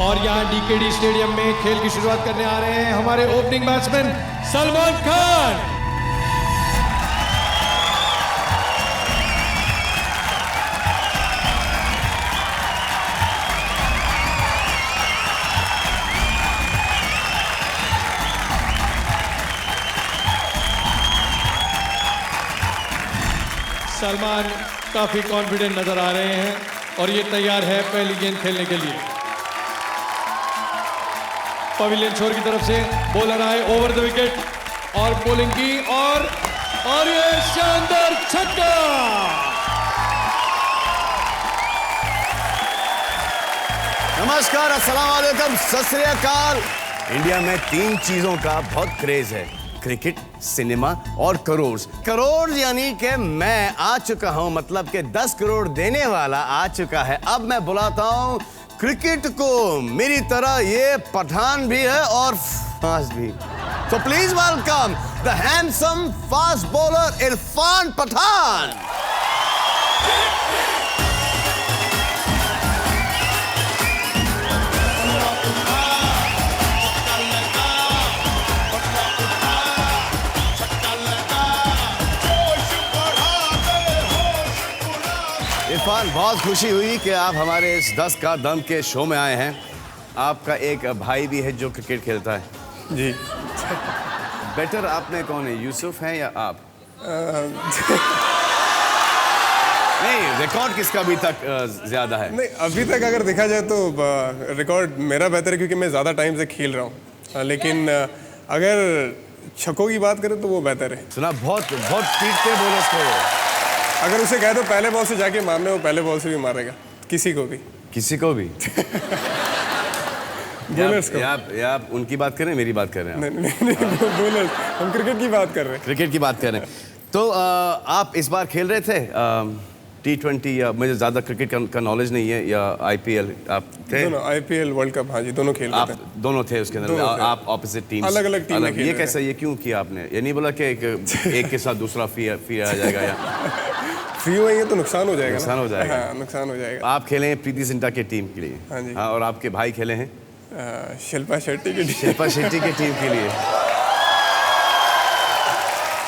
और यहाँ decade stadium में खेल की शुरुआत करने आ रहे हैं हमारे ओपनिंग बैट्समैन सलमान खान। सलमान काफी कॉन्फिडेंट नजर आ रहे हैं और ये तैयार है पहली गेंद खेलने के लिए। पवेलियन छोर की तरफ से बॉलर आए ओवर द विकेट और बॉलिंग की और ये शानदार छक्का। नमस्कार, अस्सलाम वालेकुम, सत श्री अकाल। इंडिया में 3 चीजों का बहुत क्रेज है, क्रिकेट, सिनेमा और करोड़ यानी कि मैं आ चुका हूं, मतलब कि 10 करोड़ देने वाला आ चुका है। अब मैं बुलाता हूं क्रिकेट को, मेरी तरह ये पठान भी है और फास्ट भी। तो please welcome the handsome fast bowler Irfan Pathan. Irfan, बहुत खुशी हुई कि आप हमारे इस 10 का दम के शो में आए हैं। आपका एक भाई भी है जो क्रिकेट खेलता है। जी। बेटर आपने कौन है, यूसुफ है या आप? नहीं, रिकॉर्ड किसका अभी तक ज्यादा है? नहीं, अभी तक अगर देखा जाए तो रिकॉर्ड मेरा बेहतर है क्योंकि मैं ज़्यादा टाइम से खेल रहा हूँ, लेकिन अगर छक्कों की बात करें तो वो बेहतर है। सुना, बहुत पीटते बोलर्स को। अगर उसे कहे तो पहले बॉल से जाके मारने, वो पहले बॉल से भी मारेगा किसी को भी। बोलर्स को। आप उनकी बात कर रहे हैं, मेरी बात कर रहे हैं? नहीं, बोलर्स। हम क्रिकेट की बात कर रहे हैं। क्रिकेट की बात कर रहे हैं। तो आप इस बार खेल रहे थे T20, या मुझे ज़्यादा क्रिकेट का नॉलेज नहीं है, या IPL आप थे? दोनों, IPL, वर्ल्ड कप, हाँ जी, दोनों खेल रहे थे। आप दोनों थे उसके अंदर, आप ऑपोजिट टीम, अलग-अलग टीम में खेल रहे ये कैसा, ये क्यों किया आपने? ये नहीं बोला कि एक के साथ दूसरा फ्री आ जाएगा या फ्री होएंगे तो नुकसान हो जाएगा। नुकसान हो जाएगा। हाँ, नुकसान हो जाएगा। आप खेले हैं प्रीति जिंटा के टीम के लिए। हाँ जी। और आपके भाई खेले हैं शिल्पा शेट्टी की टीम। शिल्पा शेट्टी की टीम के लिए।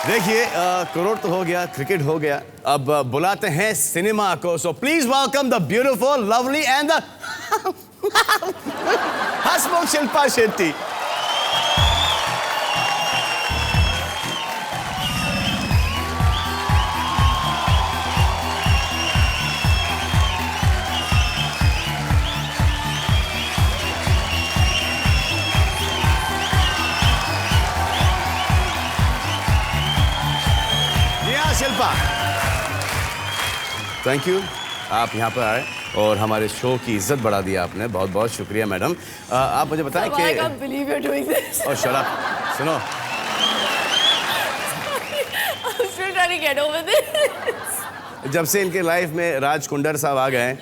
देखिए, करोड़ तो हो गया, क्रिकेट हो गया, अब बुलाते हैं सिनेमा को। So please welcome the beautiful, lovely and the Hansmukh Shilpa Shetty. Shilpa, thank you, आप यहाँ पर आए और हमारे शो की इज्जत बढ़ा दी आपने, बहुत बहुत शुक्रिया मैडम। आप मुझे बताएं कि और शट अप, सुनो, जब से इनके लाइफ में राज कुंडर साहब आ गए,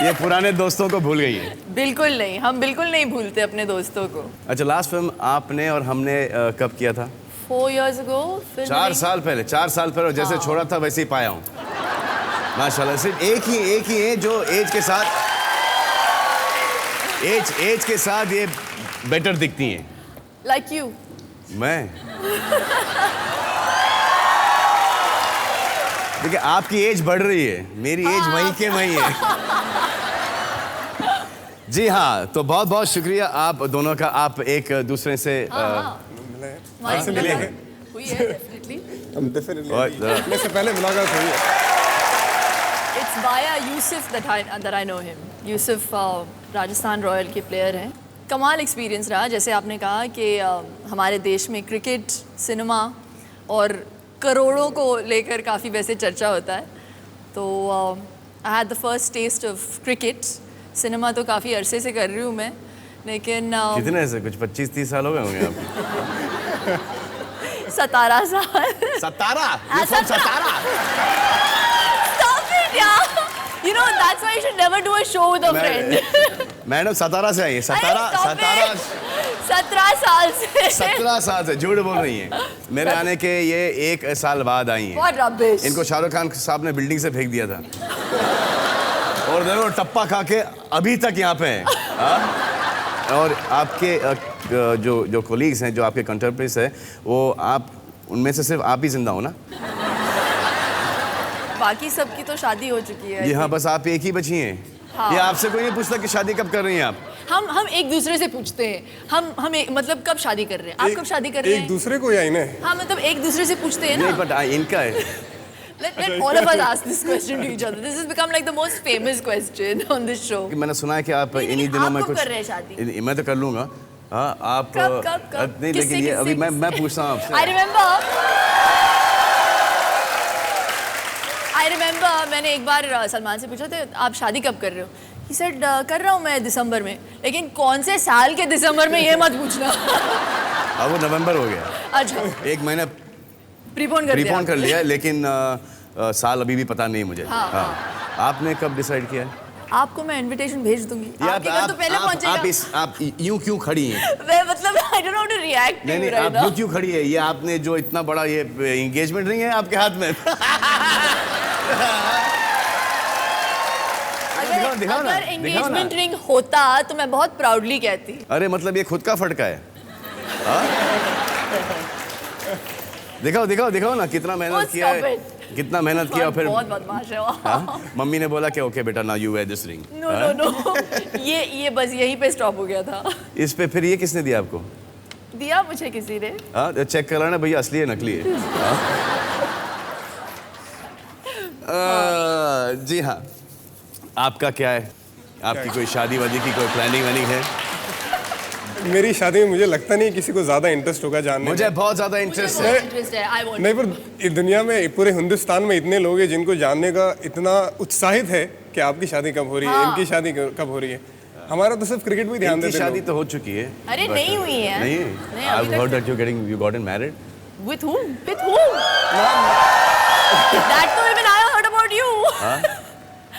ये पुराने दोस्तों को भूल गई है। बिल्कुल नहीं, हम बिल्कुल नहीं भूलते अपने दोस्तों को। अच्छा, लास्ट फिल्म आपने और हमने कब किया था? 4 years ago। 4 साल पहले। 4 साल पहले, जैसे छोड़ा था वैसे ही पाया हूँ माशाल्लाह। सिर्फ एक ही है जो एज के साथ ये बेटर दिखती हैं। Like you। मैं देखिए, आपकी एज बढ़ रही है, मेरी एज वहीं के वहीं है। जी हाँ, तो बहुत बहुत शुक्रिया आप दोनों का। आप एक दूसरे से मिले हैं? हुई है, definitely। हम definitely से पहले मुलाकात हुई है। It's via Yusuf that I know him। Yusuf Rajasthan royal के प्लेयर हैं। कमाल एक्सपीरियंस रहा, जैसे आपने कहा कि हमारे देश में क्रिकेट, सिनेमा और करोड़ों को लेकर काफ़ी वैसे चर्चा होता है। तो I had the first test of cricket. Cinema तो काफ़ी अरसे से कर रही हूँ मैं, लेकिन कितने से, कुछ 25-30 साल हो गए होंगे आप? 17 साल। 17? Satara? Stop it, yeah. You know, that's why you should never do a show with a friend. Madam Satara से आई है। सतारा 17 साल से 17 साल से झूठ बोल रही हैं। मेरे आने के ये 1 साल बाद आई हैं। बहुत रबिश। इनको शाहरुख खान साहब ने बिल्डिंग से फेंक दिया था और देखो टप्पा खा के अभी तक यहाँ पे हैं। हाँ? और आपके जो कोलीग्स हैं, जो आपके कंटेम्परेरीज है, वो आप उनमें से सिर्फ आप ही जिंदा हो ना? बाकी सबकी तो शादी हो चुकी है। जी हाँ, बस आप एक ही बची हैं। हाँ। ये आपसे कोई नहीं पूछता कि शादी कब कर रही हैं आप? हम एक दूसरे से पूछते हैं, मतलब कब शादी कर रहे हैं, आप कब शादी कर रहे हैं? एक दूसरे को या इन्हें? हाँ, मतलब एक दूसरे से पूछते हैं ना। नहीं, बट इनका है। Let all of us ask this question to each other. This has become like the most famous question on this show. कि मैंने सुना है कि आप नहीं, इन्हीं दिनों में आप कुछ कब कर रहे हैं शादी? मैं तो कर लूंगा। हाँ, आप कब? नहीं, किससे, लेकिन ये अभी किससे? मैं पूछता हूँ आपसे। I remember मैंने एक बार सलमान से पूछा था, आप शादी कब कर रहे हो? He said कर रहा हूँ मैं दिसंबर में, लेकिन कौन से साल के दिसंबर में ये मत पूछना। अब वो नवंबर हो गया। अच्छा, 1 महीना प्रीपोन कर लिया, लेकिन साल अभी भी पता नहीं मुझे। हाँ, हाँ। आपने कब डिसाइड किया है? आपको मैं इनविटेशन भेज दूंगी। या आपके घर तो पहले पहुंचेगा। आप यूं क्यों खड़ी हैं? मैं मतलब I don't know how to react to नहीं, you right आप now. यूं क्यों खड़ी है? ये आपने जो इतना बड़ा ये एंगेजमेंट रिंग है आपके हाथ में। दिखाओ ना, अगर एंगेजमेंट रिंग होता तो मैं बहुत प्राउडली कहती। अरे मतलब ये खुद का फटका है। हाँ? दिखाओ ना, कितना मेहनत किया है, कितना मेहनत किया। फिर बहुत बदमाश है वो। हाँ? मम्मी ने बोला कि ओके बेटा, now you wear this ring. No ये बस यहीं पे स्टॉप हो गया था। इस पे फिर ये किसने दिया आपको? दिया मुझे किसी ने। हाँ, चेक कर लेना भैया, असली है नकली है। जी हाँ, आपका क्या है? आपकी कोई शादी वादी की कोई प्लानिंग वानिंग है? मेरी शादी में मुझे लगता नहीं किसी को ज्यादा इंटरेस्ट होगा जानने मुझे में। बहुत ज्यादा इंटरेस्ट है। इंटरेस्ट है। I want नहीं, पर इस दुनिया में, पूरे हिंदुस्तान में इतने लोग हैं जिनको जानने का इतना उत्साहित है कि आपकी शादी कब हो रही है, हाँ। इनकी शादी कब हो रही है। हमारा तो सिर्फ क्रिकेट में ध्यान इनकी देते शादी लोग। तो हो चुकी है। अरे नहीं हुई है। नहीं, नहीं, I've अभी तक heard that you got married. With whom? With whom? That तो even I heard about you.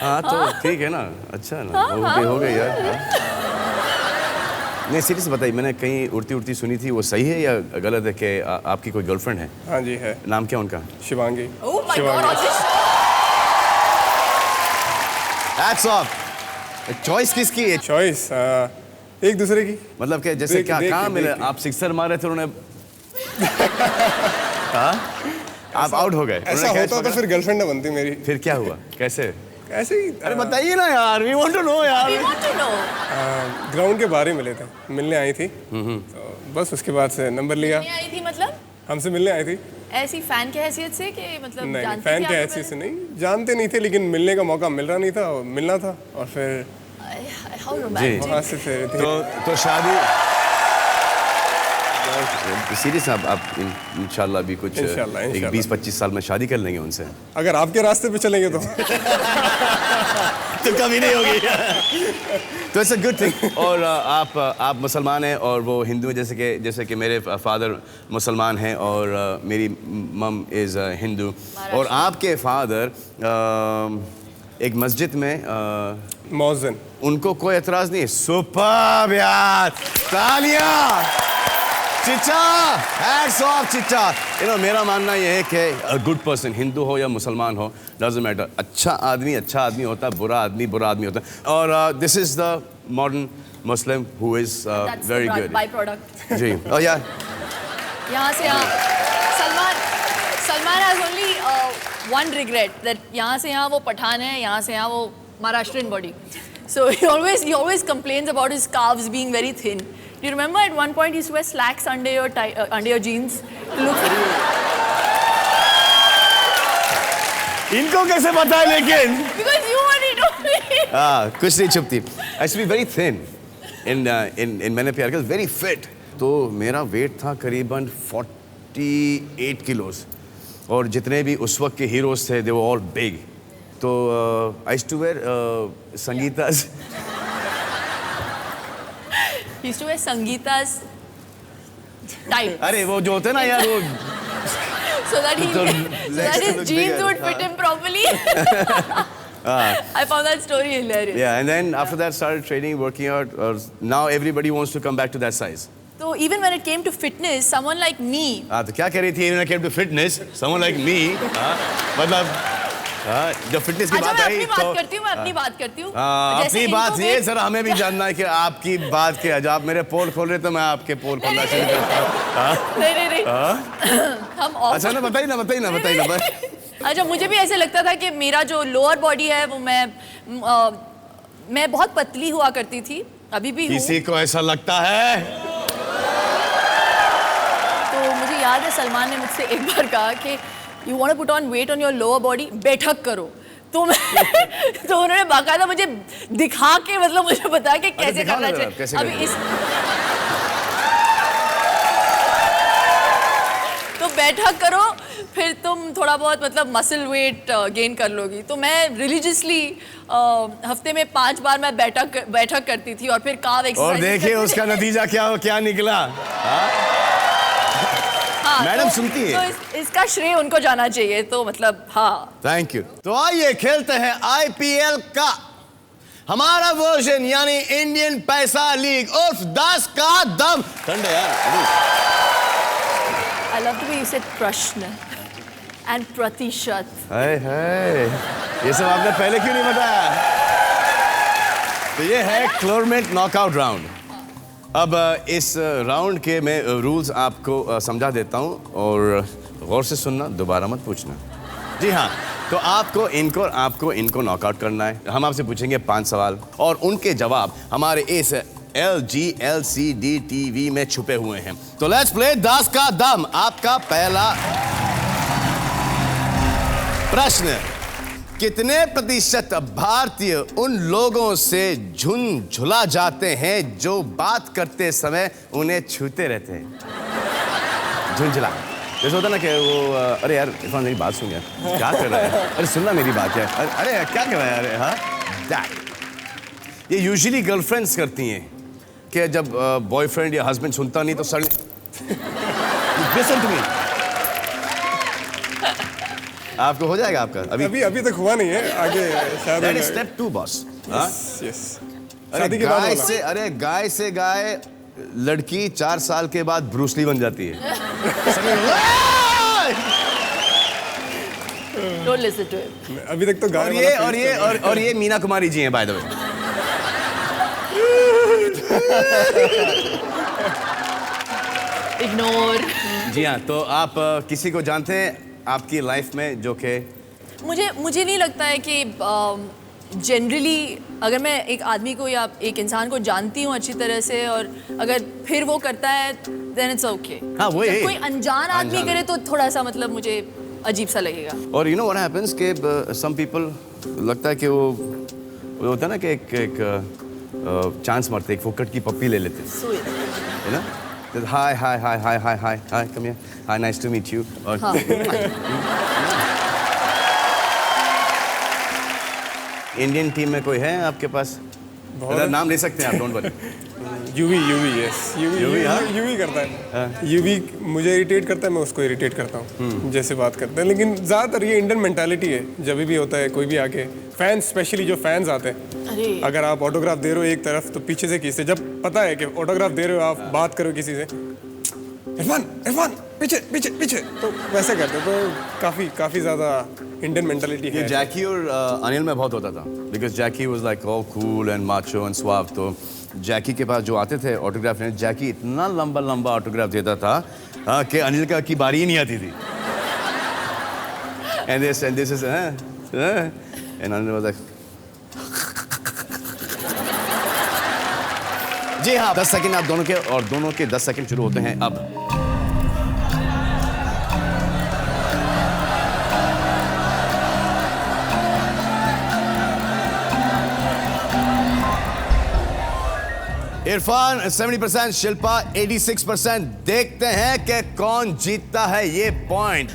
हाँ तो ठीक है ना, अच्छा ना, हो गई यार। हाँ। नहीं, सीरियस बताइए, मैंने कहीं उड़ती सुनी थी, वो सही है या गलत है कि आपकी कोई गर्लफ्रेंड है? हाँ जी है। नाम क्या उनका? Shivangi. Oh my God, Ashish. Hats off. Choice किसकी है? चॉइस एक दूसरे की। मतलब कि जैसे क्या, कहाँ मिले? आप सिक्सर मारे थे उन्होंने? हाँ? आप आउट हो गए? ऐसा होता तो फिर गर्लफ्रेंड ना बनती मेरी। फिर क्या हुआ? कैसे? ऐसे ही। अरे बताइए ना यार, we want to know यार। We want to know. Ground के बाहर ही मिले थे, मिलने आई थी, तो बस उसके बाद से नंबर लिया। नहीं आई थी मतलब? हमसे मिलने आई थी। ऐसी फैन की हैसियत से कि मतलब नहीं, जानती फैन थी के आपको हैसियत से नहीं, जानते नहीं थे, लेकिन मिलने का मौका मिल रहा नहीं था, और मिलना था, और फिर पहले? How romantic. वहाँ से फिर तो शादी सीरियस, आप इंशाल्लाह भी कुछ इंशाल्लाह, एक इंशाल्लाह। 20-25 साल में शादी कर लेंगे उनसे? अगर आपके रास्ते पे चलेंगे तो। तो कभी नहीं होगी। तो इट्स अ गुड थिंग। और आप मुसलमान हैं और वो हिंदू हैं, जैसे कि मेरे फादर मुसलमान हैं और मेरी मम इज़ हिंदू, और आपके फादर एक मस्जिद में मौज़िन। उनको कोई एतराज़ नहीं है। सुपर्ब यार, तालियां चिच्चा, हैट्स ऑफ चिच्चा। मेरा मानना यह है कि अ गुड पर्सन, हिंदू हो या मुसलमान हो, डजंट मैटर, अच्छा आदमी होता है, बुरा आदमी होता है, और this is the modern Muslim who is very good. By product. जी, और यार यहाँ से यहाँ Salman has only one regret, that यहाँ से यहाँ वो पठान है, यहाँ से यहाँ वो Maharashtrian body, so he always complains about his calves being very thin. Do you remember at one point he used to wear slacks under your jeans to look? इनको कैसे पता है लेकिन? Because you only told me. कुछ नहीं छुपती। I used to be very thin in मैंने प्यार किया, very fit। तो मेरा वेट था करीबन 48 किलोस, और जितने भी उस वक्त के हीरोज थे, they were all big। तो I used to wear संगीता's He used to wear Sangeeta's tights अरे वो जो होते ना यार, वो so that So his look jeans bigger. would fit him properly. I found that story hilarious. yeah, and then after that started training, working out, now everybody wants to come back to that size। तो even when it came to fitness, someone like me, हाँ, तो क्या कह रही थी? When I came to fitness, someone like me, मतलब जब fitness की अच्छा बात मैं आई अपनी तो बात करती हूँ, मैं अपनी बात करती हूँ। जैसे अपनी इनको बात ये भी- सर हमें भी जानना है कि आपकी बात क्या है। जब आप मेरे पोल खोल रहे तो मैं आपके पोल खोलना शुरू करता हूँ। नहीं हम off- अच्छा ना बताइए ना अच्छा मुझे भी ऐसे लगता था कि मेरा जो लोअर बॉडी है वो मैं बहुत पतली हुआ करती थी, अभी भी हूँ। किसी को ऐसा लगता है? तो मुझे याद है सलमान ने मुझसे एक बार कहा कि you want to put on weight on your lower body, बैठक करो। तो मैं तो उन्होंने बाकायदा मुझे दिखा के मतलब मुझे बताया कि कैसे दिखाओ करना ना जरा, चाहिए। कैसे अभी करना इस तो बैठक करो, फिर तुम थोड़ा बहुत मतलब मसल वेट गेन कर लोगी। तो मैं रिलीजियसली हफ्ते में 5 बार मैं बैठक करती थी और फिर काव और एक्सरसाइज देखिए उसका नतीजा क्या निकला। हाँ, मैडम तो- सुनती है। तो इसका श्रेय उनको जाना चाहिए, तो मतलब हाँ। Thank you. तो आइए खेलते हैं आईपीएल का हमारा वर्जन यानी इंडियन पैसा लीग उर्फ 10 का दम। ठंडे यार। I love the way you said प्रश्न and प्रतिशत। हाय ये सब आपने पहले क्यों नहीं बताया? तो ये है क्लोरमेट नॉकआउट राउंड। अब इस राउंड के मैं रूल्स आपको समझा देता हूं और गौर से सुनना, दोबारा मत पूछना। जी हाँ, तो आपको इनको नॉकआउट करना है। हम आपसे पूछेंगे 5 सवाल और उनके जवाब हमारे इस LGLCD TV में छुपे हुए हैं। तो लेट्स प्ले 10 का दम। आपका पहला प्रश्न, कितने प्रतिशत भारतीय उन लोगों से झुंझुला जाते हैं जो बात करते समय उन्हें छूते रहते हैं? झुंझुला जैसे होता ना कि वो अरे यार इरफान मेरी बात सुन यार, क्या कर रहा है, अरे सुनना मेरी बात है, अरे क्या कर रहा है, अरे हाँ दैट। ये यूजुअली गर्लफ्रेंड्स करती हैं कि जब बॉयफ्रेंड या हस्बैंड सुनता नहीं तो सडनली लिसन टू मी। आपको हो जाएगा आपका अभी तक हुआ नहीं है, आगे शायद that is step 2 boss. Yes अरे गाय से गाय लड़की 4 साल के बाद ब्रूसली बन जाती है। Don't listen to him. अभी तक तो गाय और ये मीना कुमारी जी हैं बाय द वे। Ignore. जी हाँ, तो आप किसी को जानते हैं आपकी लाइफ में जो कि मुझे नहीं लगता है कि जनरली अगर मैं एक आदमी को या एक इंसान को जानती हूँ अच्छी तरह से और अगर फिर वो करता है देन इट्स ओके। हाँ, वही। जब कोई अनजान आदमी करे तो थोड़ा सा मतलब मुझे अजीब सा लगेगा। और यू नो व्हाट हैपेंस कि सम पीपल लगता है कि वो होता है ना कि एक चांस मारते, एक फुकट की पप्पी ले लेते, Sweet. है ना? Hi come here, hi nice to meet you. और हाँ। इंडियन टीम में कोई है आपके पास? बहुत नाम ले सकते हैं आप, don't worry. UV yes UV, हाँ? यूवी करता है। यूवी मुझे इरिटेट करता है, मैं उसको इरिटेट करता हूँ जैसे बात करते हैं। लेकिन ज़्यादातर ये इंडियन मेंटालिटी है, जब भी होता है कोई भी आके फैंस, स्पेशली जो फैंस आते हैं, अरे अगर आप ऑटोग्राफ दे रहे हो एक तरफ तो पीछे से किसी, जब पता है कि ऑटोग्राफ दे रहे हो, आप बात करो किसी से, इरफान पीछे तो वैसे करते, तो काफ़ी ज़्यादा इंडियन मेंटालिटी ये है। जैकी और अनिल में बहुत होता था, because Jackie was like all cool and macho and suave. तो जैकी के पास जो आते थे ऑटोग्राफ लेने, जैकी इतना लंबा ऑटोग्राफ देता था कि अनिल की बारी ही नहीं आती थी। And this is and Anil was like जी हाँ। 10 सेकंड आप दोनों के, और दोनों के 10 सेकंड शुरू होते हैं अब। इरफान 70%, शिल्पा 86%। देखते हैं कि कौन जीतता है ये पॉइंट।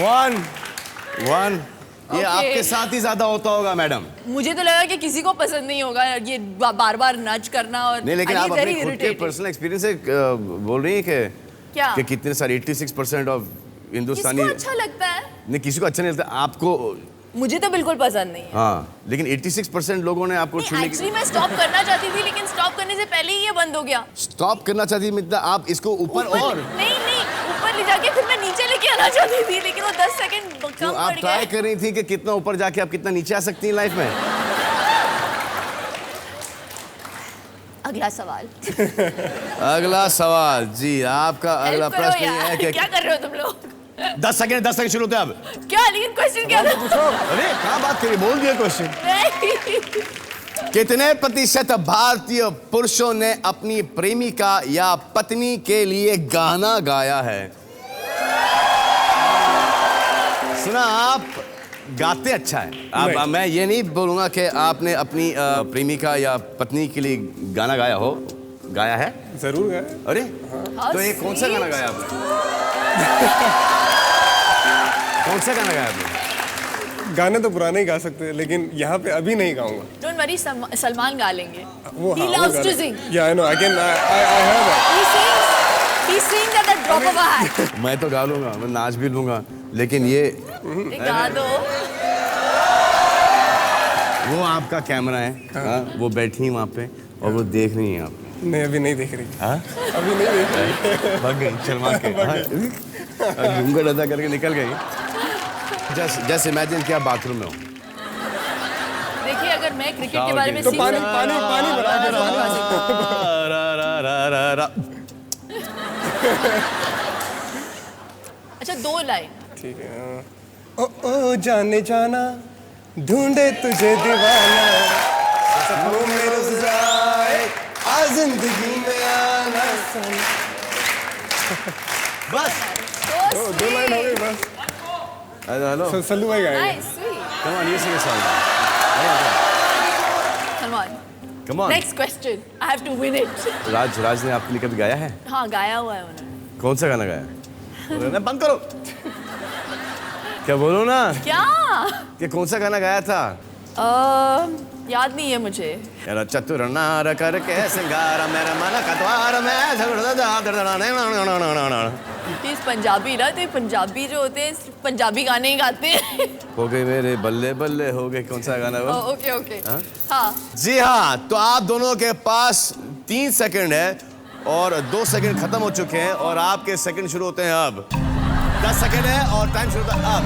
1 ये आपके साथ ही ज्यादा होता होगा मैडम। मुझे तो लगा कि किसी को पसंद नहीं होगा ये बार बार नच करना और नहीं, लेकिन I आप get very अपने खुद के irritated. पर्सनल एक्सपीरियंस से बोल रही हैं क्या? कि कितने सारे 86% ऑफ हिंदुस्तानी किसको अच्छा लगता है? नहीं, किसी को अच्छा नहीं लगता, आपको मुझे तो बिल्कुल पसंद नहीं है। हाँ, लेकिन 86% लोगों ने आपको छूने की एक्चुअली मैं स्टॉप करना चाहती थी लेकिन स्टॉप करने से पहले ही ये बंद हो गया। स्टॉप करना चाहती, मतलब आप इसको ऊपर और नहीं ऊपर ले जाके फिर मैं नीचे लेके आना चाहती थी लेकिन वो 10 सेकंड तो कम आप पड़ ट्राई गए। कर रही थी कि कितना ऊपर जाके आप कितना नीचे आ सकती हैं लाइफ में। अगला सवाल। अगला सवाल जी, आपका अगला हेल्प करो प्रश्न ये यार, है कि क्या कर रहे हो तुम लोग? 10 सेकंड शुरू होते हैं अब। क्या लेकिन क्वेश्चन क्या था? अरे क्या बात करी, बोल दिया क्वेश्चन। नहीं। कितने प्रतिशत भारतीय पुरुषों ने अपनी प्रेमिका या पत्नी के लिए गाना गाया है? सुना, आप गाते अच्छा है। आप, मैं ये नहीं बोलूंगा कि आपने अपनी प्रेमिका या पत्नी के लिए गाना गाया है? जरूर गाया। अरे हाँ, तो ये कौन सा गाना गाया आपने? कौन सा गाना गाया आपने? गाने तो पुराने ही गा सकते हैं लेकिन यहाँ पे अभी नहीं गाऊंगा। डोंट वरी, सलमान गा लेंगे। वो He loves to sing. Yeah, I know. I heard that. He sings at the drop of a hat. मैं तो गा लूंगा, मैं नाच भी लूंगा, लेकिन ये गा दो। वो आपका कैमरा है, हाँ, वो बैठी वहाँ पे और वो देख रही है आप। नहीं, अभी नहीं देख रही। हाँ? अभी नहीं देख रही। भाग गई शर्मा के, हाँ, घूंघट अदा करके निकल गई। जस्ट इमेजिन कि आप बाथरूम में हो। देखिए अगर मैं क्रिकेट के बारे में तो सीख पानी सकती पानी पानी बना के हूँ, गा सकती हूँ। अच्छा 2 लाइन। ठीक है। ओ जाने जाना ढूंढे तुझे दीवाना, सपनों में रोज आए आ जिंदगी में आना। बस दो लाइन हो गई बस। हेलो, सल्लू भाई गाएंगे। Nice, sweet. कम ऑन, ये सही song. Come on. Come on. Next question. I have to win it. राज ने आपके लिए कभी गाया है? हाँ गाया हुआ है उन्होंने। कौन सा गाना गाया? बंद करो। क्या बोलो ना क्या? कि कौन सा गाना गाया था? याद नहीं है मुझे। यार चतुर नार करके सिंगारा मेरा मन कतवार में प्लीज पंजाबी ना, तो पंजाबी जो होते हैं पंजाबी गाने ही गाते हैं। हो गए मेरे बल्ले बल्ले हो गए, कौन सा गाना वो? Okay okay. हाँ जी हाँ, तो आप दोनों के पास 3 सेकंड है और 2 सेकंड खत्म हो चुके हैं और आपके सेकंड शुरू होते हैं अब। 10 सेकंड है और टाइम शुरू होता है अब।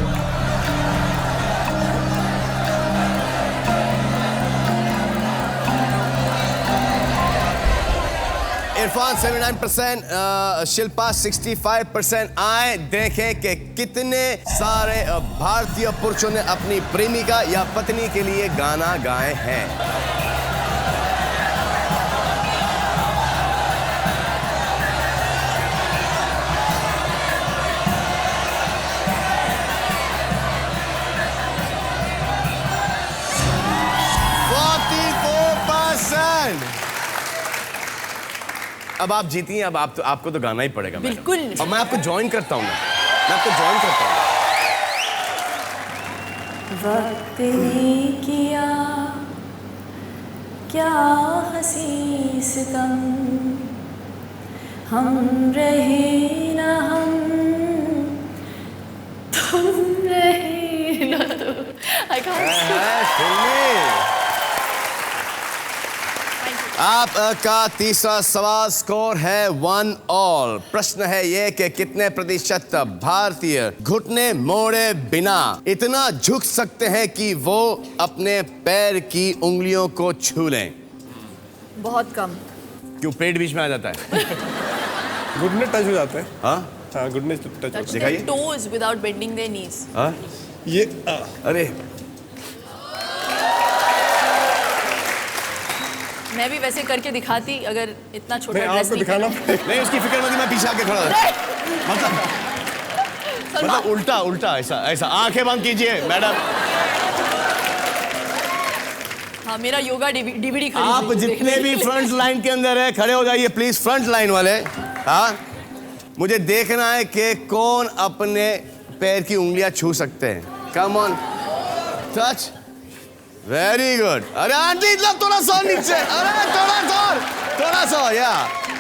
इरफान 79%, शिल्पा 65%। आए देखें कि कितने सारे भारतीय पुरुषों ने अपनी प्रेमिका या पत्नी के लिए गाना गाए हैं। अब आप जीती हैं, अब आपको तो गाना ही पड़ेगा मैडम। बिल्कुल। अब मैं आपको ज्वाइन करता हूँ मैं आपको ज्वाइन करता हूँ। वक्त ने किया क्या हंसी सितम, हम रहे ना हम, तुम रहे ना तुम। I can't. आपका तीसरा सवाल स्कोर है 1 ऑल। प्रश्न है ये कि कितने प्रतिशत भारतीय घुटने मोड़े बिना इतना झुक सकते हैं कि वो अपने पैर की उंगलियों को छू लें? बहुत कम। क्यों, पेट बीच में आ जाता है? घुटने टच हो जाते हैं। हाँ हाँ, घुटने टच होते Touch दिखाइए। their toes without bending their knees. हाँ, हैं। ये अरे मैं भी वैसे करके दिखाती अगर इतना छोटा नहीं, ड्रेस आपको नहीं दिखाना पहना। पड़ेगा। नहीं, उसकी फिक्र मत, मैं पीछे आके खड़ा हूं। मतलब उल्टा उल्टा ऐसा ऐसा आंखें बंद कीजिए मैडम। हाँ, मेरा योगा डीवीडी आप जितने भी फ्रंट लाइन के अंदर है खड़े हो जाइए प्लीज, फ्रंट लाइन वाले। हाँ, मुझे देखना है कि कौन अपने पैर की उंगलियां छू सकते हैं? Come on, touch, very good. अरे आंटी मतलब थोड़ा सा नीचे, अरे थोड़ा सा, या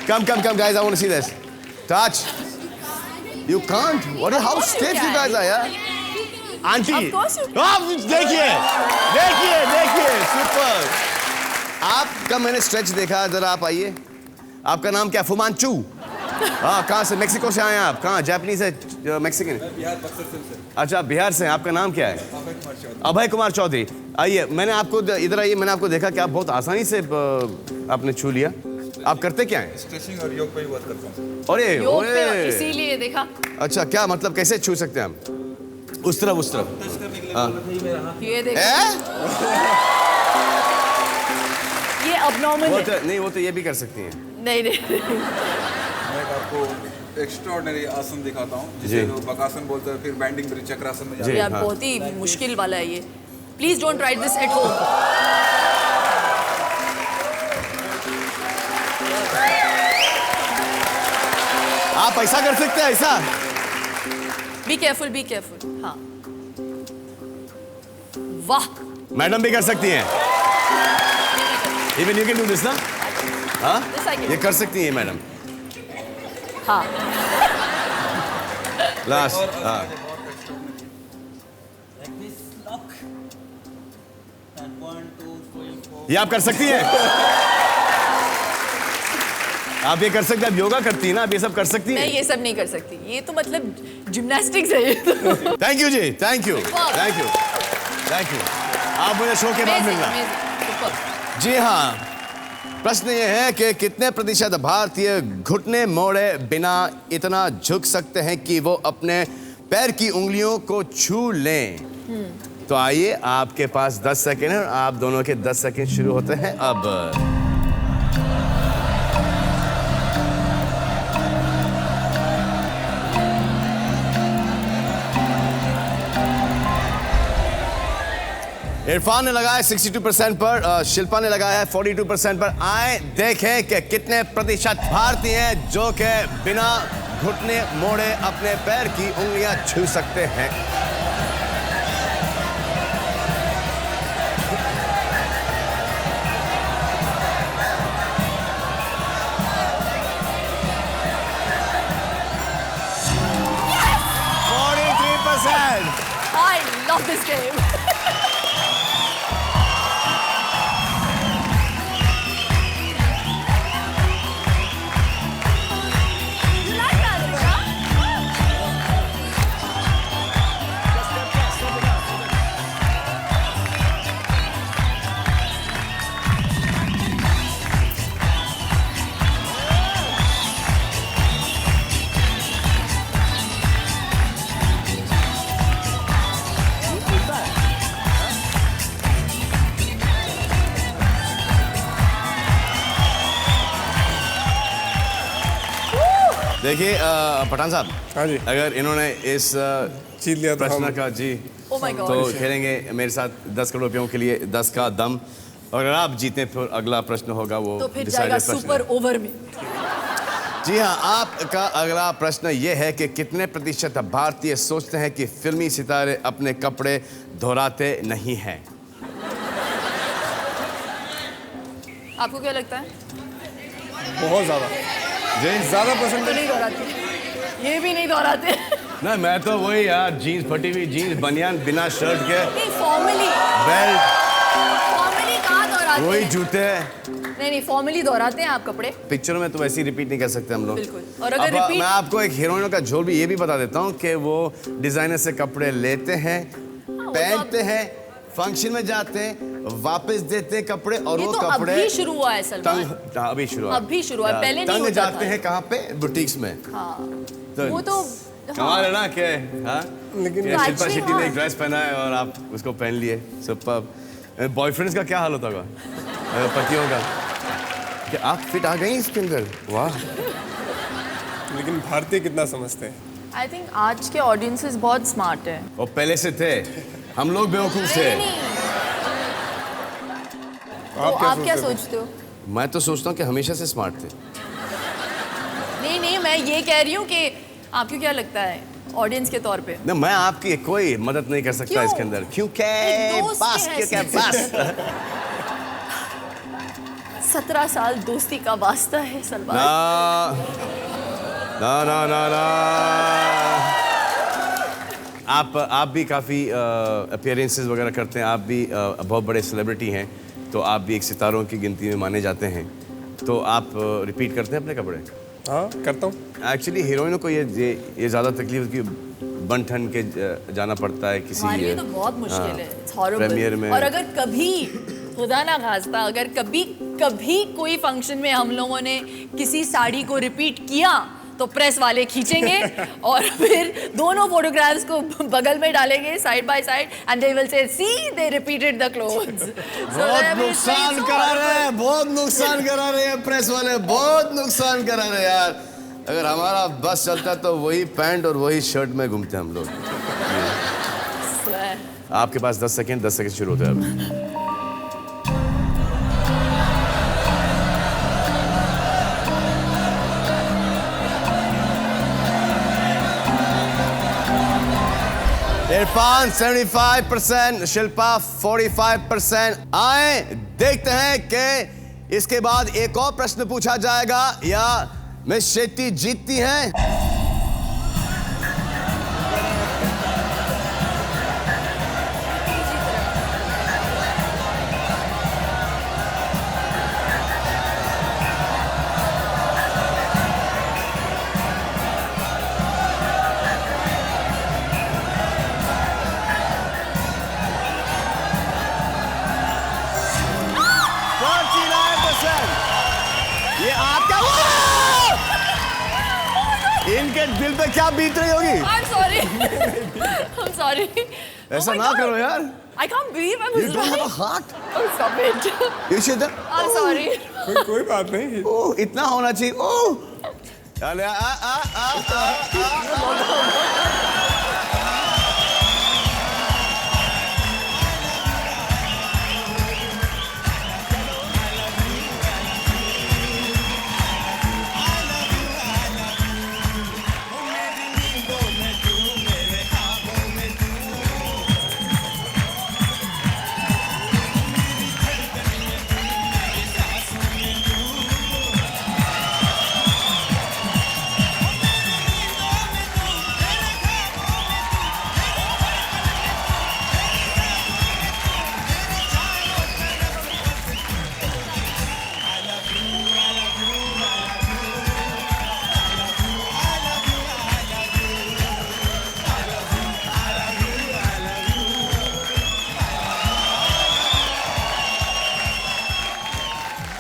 come guys, I want to see this, touch, you can't, what, how stiff you guys are यार। Aunty Of course you can. आप देखिए, सुपर। आपका मैंने स्ट्रेच देखा, जरा आप आइए। आपका नाम क्या, फुमांचू? हाँ, कहाँ से, मेक्सिको से आए हैं आप? कहाँ, जापानीज है, मैक्सिकन? बिहार बक्सर से। अच्छा, बिहार से हैं। आपका नाम क्या है? अभय कुमार चौधरी। आइए, मैंने आपको इधर आइए, मैंने आपको देखा कि आप बहुत आसानी से आपने छू लिया। आप करते क्या हैं? स्ट्रेचिंग और योग पे ही बहुत करता हूँ। अरे योग पे ओए, इसीलिए देखा अच्छा, क्या मतलब, कैसे छू सकते हैं हम? उस तरफ ये देखो, ए? ये abnormal वो है। तो नहीं, वो तो ये भी कर सकती हैं। नहीं मैं एक आपको एक्स्ट्राऑर्डिनरी आसन दिखाता हूँ, जी। जिसे लोग बकासन बोलते हैं, फिर बैंडिंग ब्रिज चक्रासन में जाते जी। हैं। यार हाँ। बहुत ही मुश्किल वाला है ये। Please don't try this at home. आप ऐसा कर सकते हैं, ऐसा? बी केयरफुल, हाँ। वाह, मैडम भी कर सकती हैं। Even you can do this ना? हाँ, This I can ये do. कर सकती हैं मैडम। हाँ। लास्ट, हाँ, Like this, lock. And 1, 2, 3, 4. ये आप कर सकती हैं। आप ये कर सकते हैं, आप योगा करती हैं ना, आप ये सब कर सकती मैं हैं। ये सब नहीं कर सकती, ये तो मतलब जिम्नास्टिक्स है ये तो। थैंक यू जी, थैंक यू। आप मुझे शो के बाद Amazing, मिलना। amazing, super. जी हाँ, प्रश्न ये है कि कितने प्रतिशत भारतीय घुटने मोड़े बिना इतना झुक सकते हैं कि वो अपने पैर की उंगलियों को छू लें? तो आइए, आपके पास 10 सेकंड है और आप दोनों के 10 सेकंड शुरू होते हैं अब। इरफान ने लगाया 62% पर, शिल्पा ने लगाया है 42% पर। आए देखें कि कितने प्रतिशत भारतीय हैं जो कि बिना घुटने मोड़े अपने पैर की उंगलियां छू सकते हैं। I love this game. You like that, Rika? देखिए पठान साहब, हाँ जी। अगर इन्होंने इस जीत लिया तो प्रश्न हम- का जी Oh my God. तो खेलेंगे मेरे साथ 10 करोड़ रुपयों के लिए 10 का दम। और अगर आप जीते फिर अगला प्रश्न होगा वो तो फिर decided जाएगा प्रश्न सुपर है। ओवर में। जी हाँ, आपका अगला प्रश्न ये है कि कितने प्रतिशत भारतीय सोचते हैं कि फिल्मी सितारे अपने कपड़े दोहराते नहीं हैं? आपको क्या लगता है? बहुत ज़्यादा जी ज़्यादा तो पसंद है। नहीं दोहराते, ये भी नहीं दोहराते। ना, मैं तो वही यार, जीन्स, फटी हुई जीन्स, बनियान, बिना शर्ट के, नहीं, फॉर्मली बेल्ट, कहाँ दोहराते वही हैं? जूते। नहीं, फॉर्मली दोहराते हैं आप कपड़े। पिक्चरों में तो वैसे ही रिपीट नहीं कर सकते हम लोग। बिल्कुल। और अगर अब repeat- मैं आपको एक हीरोइनों का झोल भी ये भी बता देता हूँ कि वो डिजाइनर से कपड़े लेते हैं, तो पहनते हैं, फंक्शन में जाते हैं, वापस देते हैं कपड़े, और ये वो तो कपड़े अभी शुरू हुआ है सलमान। तंग, हाँ, अभी शुरू हुआ। अभी शुरू हुआ है, हाँ, पहले नहीं तंग होता जाते था। हैं कहाँ पे, बुटीक्स में। हाँ, तो वो तो कमाल है ना कि हाँ, लेकिन कि तो शिल्पा actually शेट्टी ने हाँ। एक ड्रेस पहना है और आप उसको पहन लिए। सुपर। बॉयफ्रेंड्स का क्या हाल होता होगा पतियों का, कि आप फिट आ गई इसके अंदर, वाह। लेकिन भारतीय कितना समझते हैं? आई थिंक आज के ऑडियंसेस बहुत स्मार्ट है। वो पहले से थे, हम लोग बेवकूफ थे। नहीं, तो आप क्या सोचते हो? मैं तो सोचता हूँ कि हमेशा से स्मार्ट थे। नहीं, मैं ये कह रही हूँ कि आपको क्या लगता है ऑडियंस के तौर पे। ना मैं आपकी कोई मदद नहीं कर सकता क्यों? इसके अंदर, क्योंकि एक दोस्त बस के क्योंकि हैसियत बस 17 साल दोस्ती का वास्ता है सलमान। ना ना ना ना आप भी काफ़ी अपीयरेंसेस वगैरह करते हैं, आप भी बहुत बड़े सेलिब्रिटी हैं, तो आप भी एक सितारों की गिनती में माने जाते हैं, तो आप रिपीट करते हैं अपने कपड़े? हाँ करता हूँ। एक्चुअली हीरोइनों को ये ज़्यादा तकलीफ कि बन ठन के जाना पड़ता है किसी हमारे लिए तो बहुत मुश्किल है, It's horrible। प्रीमियर में। और अगर कभी खुदा ना खास्ता अगर कभी कोई फंक्शन में हम लोगों ने किसी साड़ी को रिपीट किया तो प्रेस वाले खींचेंगे और फिर दोनों फोटोग्राफ्स को बगल में डालेंगे side by side and they will say see they repeated the clothes. बहुत नुकसान करा रहे हैं, बहुत नुकसान करा रहे हैं प्रेस वाले, बहुत नुकसान करा रहे हैं यार। अगर हमारा बस चलता तो वही पैंट और वही शर्ट में घूमते हम लोग। आपके पास 10 सेकंड शुरू होते हैं अब। इरफान 75%, शिल्पा 45%। आए देखते हैं कि इसके बाद एक और प्रश्न पूछा जाएगा या मिस शेट्टी जीतती हैं। ये आपका इनके दिल पे क्या बीत रही होगी? I'm sorry। ऐसा ना करो यार। I can't believe I You was don't have a right। heart. Oh, stop it। You should. I'm sorry। कोई बात नहीं। ओह इतना होना चाहिए। ओह चले आ।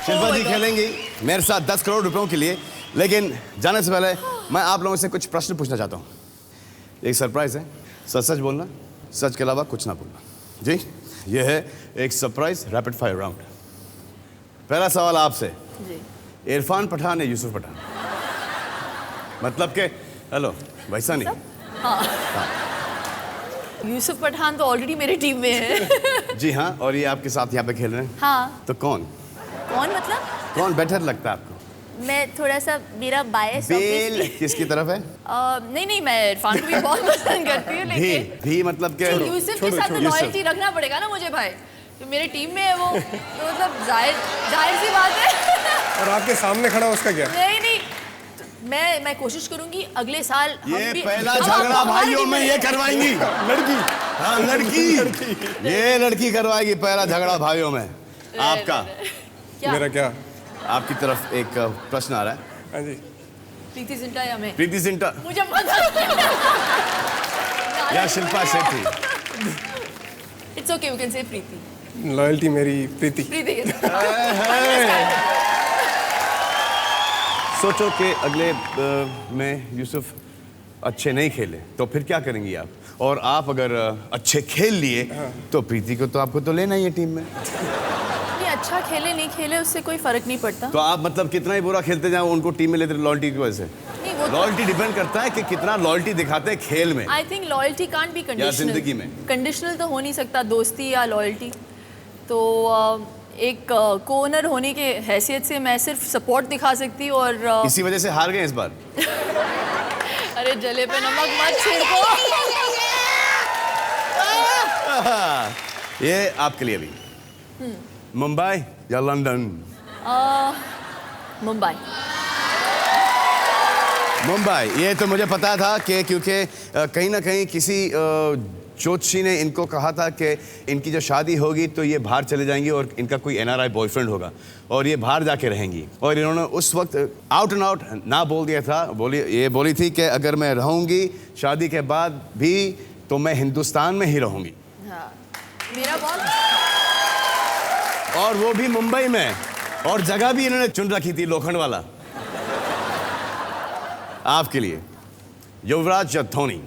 शिल्पा जी खेलेंगी मेरे साथ 10 करोड़ रुपयों के लिए, लेकिन जाने से पहले मैं आप लोगों से कुछ प्रश्न पूछना चाहता हूँ। एक सरप्राइज है, सच सच बोलना, सच के अलावा कुछ ना बोलना। जी ये है एक सरप्राइज रैपिड फायर राउंड। पहला सवाल आपसे, जी। इरफान पठान या यूसुफ पठान? मतलब के हेलो वैसा नहीं। यूसुफ पठान तो ऑलरेडी मेरी टीम में है। जी हाँ, और ये आपके साथ यहाँ पे खेल रहे हैं। हाँ। तो कौन कौन बेटर लगता है आपको? मैं थोड़ा सा मेरा बायस बेल किसकी तरफ है? नहीं मैं इरफान को भी बहुत पसंद करती हूँ, लेकिन भी मतलब के यूसुफ के साथ तो लॉयल्टी रखना पड़ेगा ना मुझे भाई, तो मेरे टीम में है वो, तो मतलब जाहिर सी बात है। और आपके सामने खड़ा उसका क्या? नहीं मैं कोशिश करूंगी अगले साल ये पहला झगड़ा भाइयों में ये करवाएंगी लड़की। हाँ लड़की ये लड़की करवाएगी पहला झगड़ा भाइयों में। आपका मेरा क्या? आपकी तरफ एक प्रश्न आ रहा है। हाँ जी। प्रीति जिंटा या मैं? प्रीति जिंटा मुझे पता या Shilpa Shetty? It's okay, you can say Preeti. Loyalty मेरी प्रीति। प्रीति के साथ। सोचो कि अगले में यूसुफ अच्छे नहीं खेले तो फिर क्या करेंगी आप? और आप अगर अच्छे खेल लिए तो प्रीति को तो आपको तो लेना ही है टीम में। नहीं, अच्छा खेले नहीं खेले उससे कोई फर्क नहीं पड़ता। तो आप मतलब कितना ही बुरा खेलते जाओ उनको टीम में लेते लॉयल्टी की वजह से? नहीं, वो लॉयल्टी डिपेंड करता है कि कितना लॉयल्टी दिखाते हैं खेल में। I think loyalty can't be conditional. जिंदगी में कंडीशनल तो हो नहीं सकता, दोस्ती या लॉयल्टी। तो एक को-ओनर होने के हैसियत से मैं सिर्फ सपोर्ट दिखा सकती हूँ और इसी वजह से हार गए इस बार। अरे जले पे नमक मत छिड़को। ये आपके लिए भी। मुंबई या लंदन? मुंबई। मुंबई। ये तो मुझे पता था कि क्योंकि कहीं ना कहीं किसी ज्योतिषी ने इनको कहा था कि इनकी जो शादी होगी तो ये बाहर चले जाएंगी और इनका कोई NRI बॉयफ्रेंड होगा और ये बाहर जाके रहेंगी। और इन्होंने उस वक्त आउट एंड आउट ना बोल दिया था। बोली थी कि अगर मैं रहूँगी शादी के बाद भी तो मैं हिंदुस्तान में ही रहूँगी। हाँ, मेरा बॉल। और वो भी मुंबई में, और जगह भी इन्होंने चुन रखी थी लोखंडवाला। आपके लिए युवराज या Dhoni?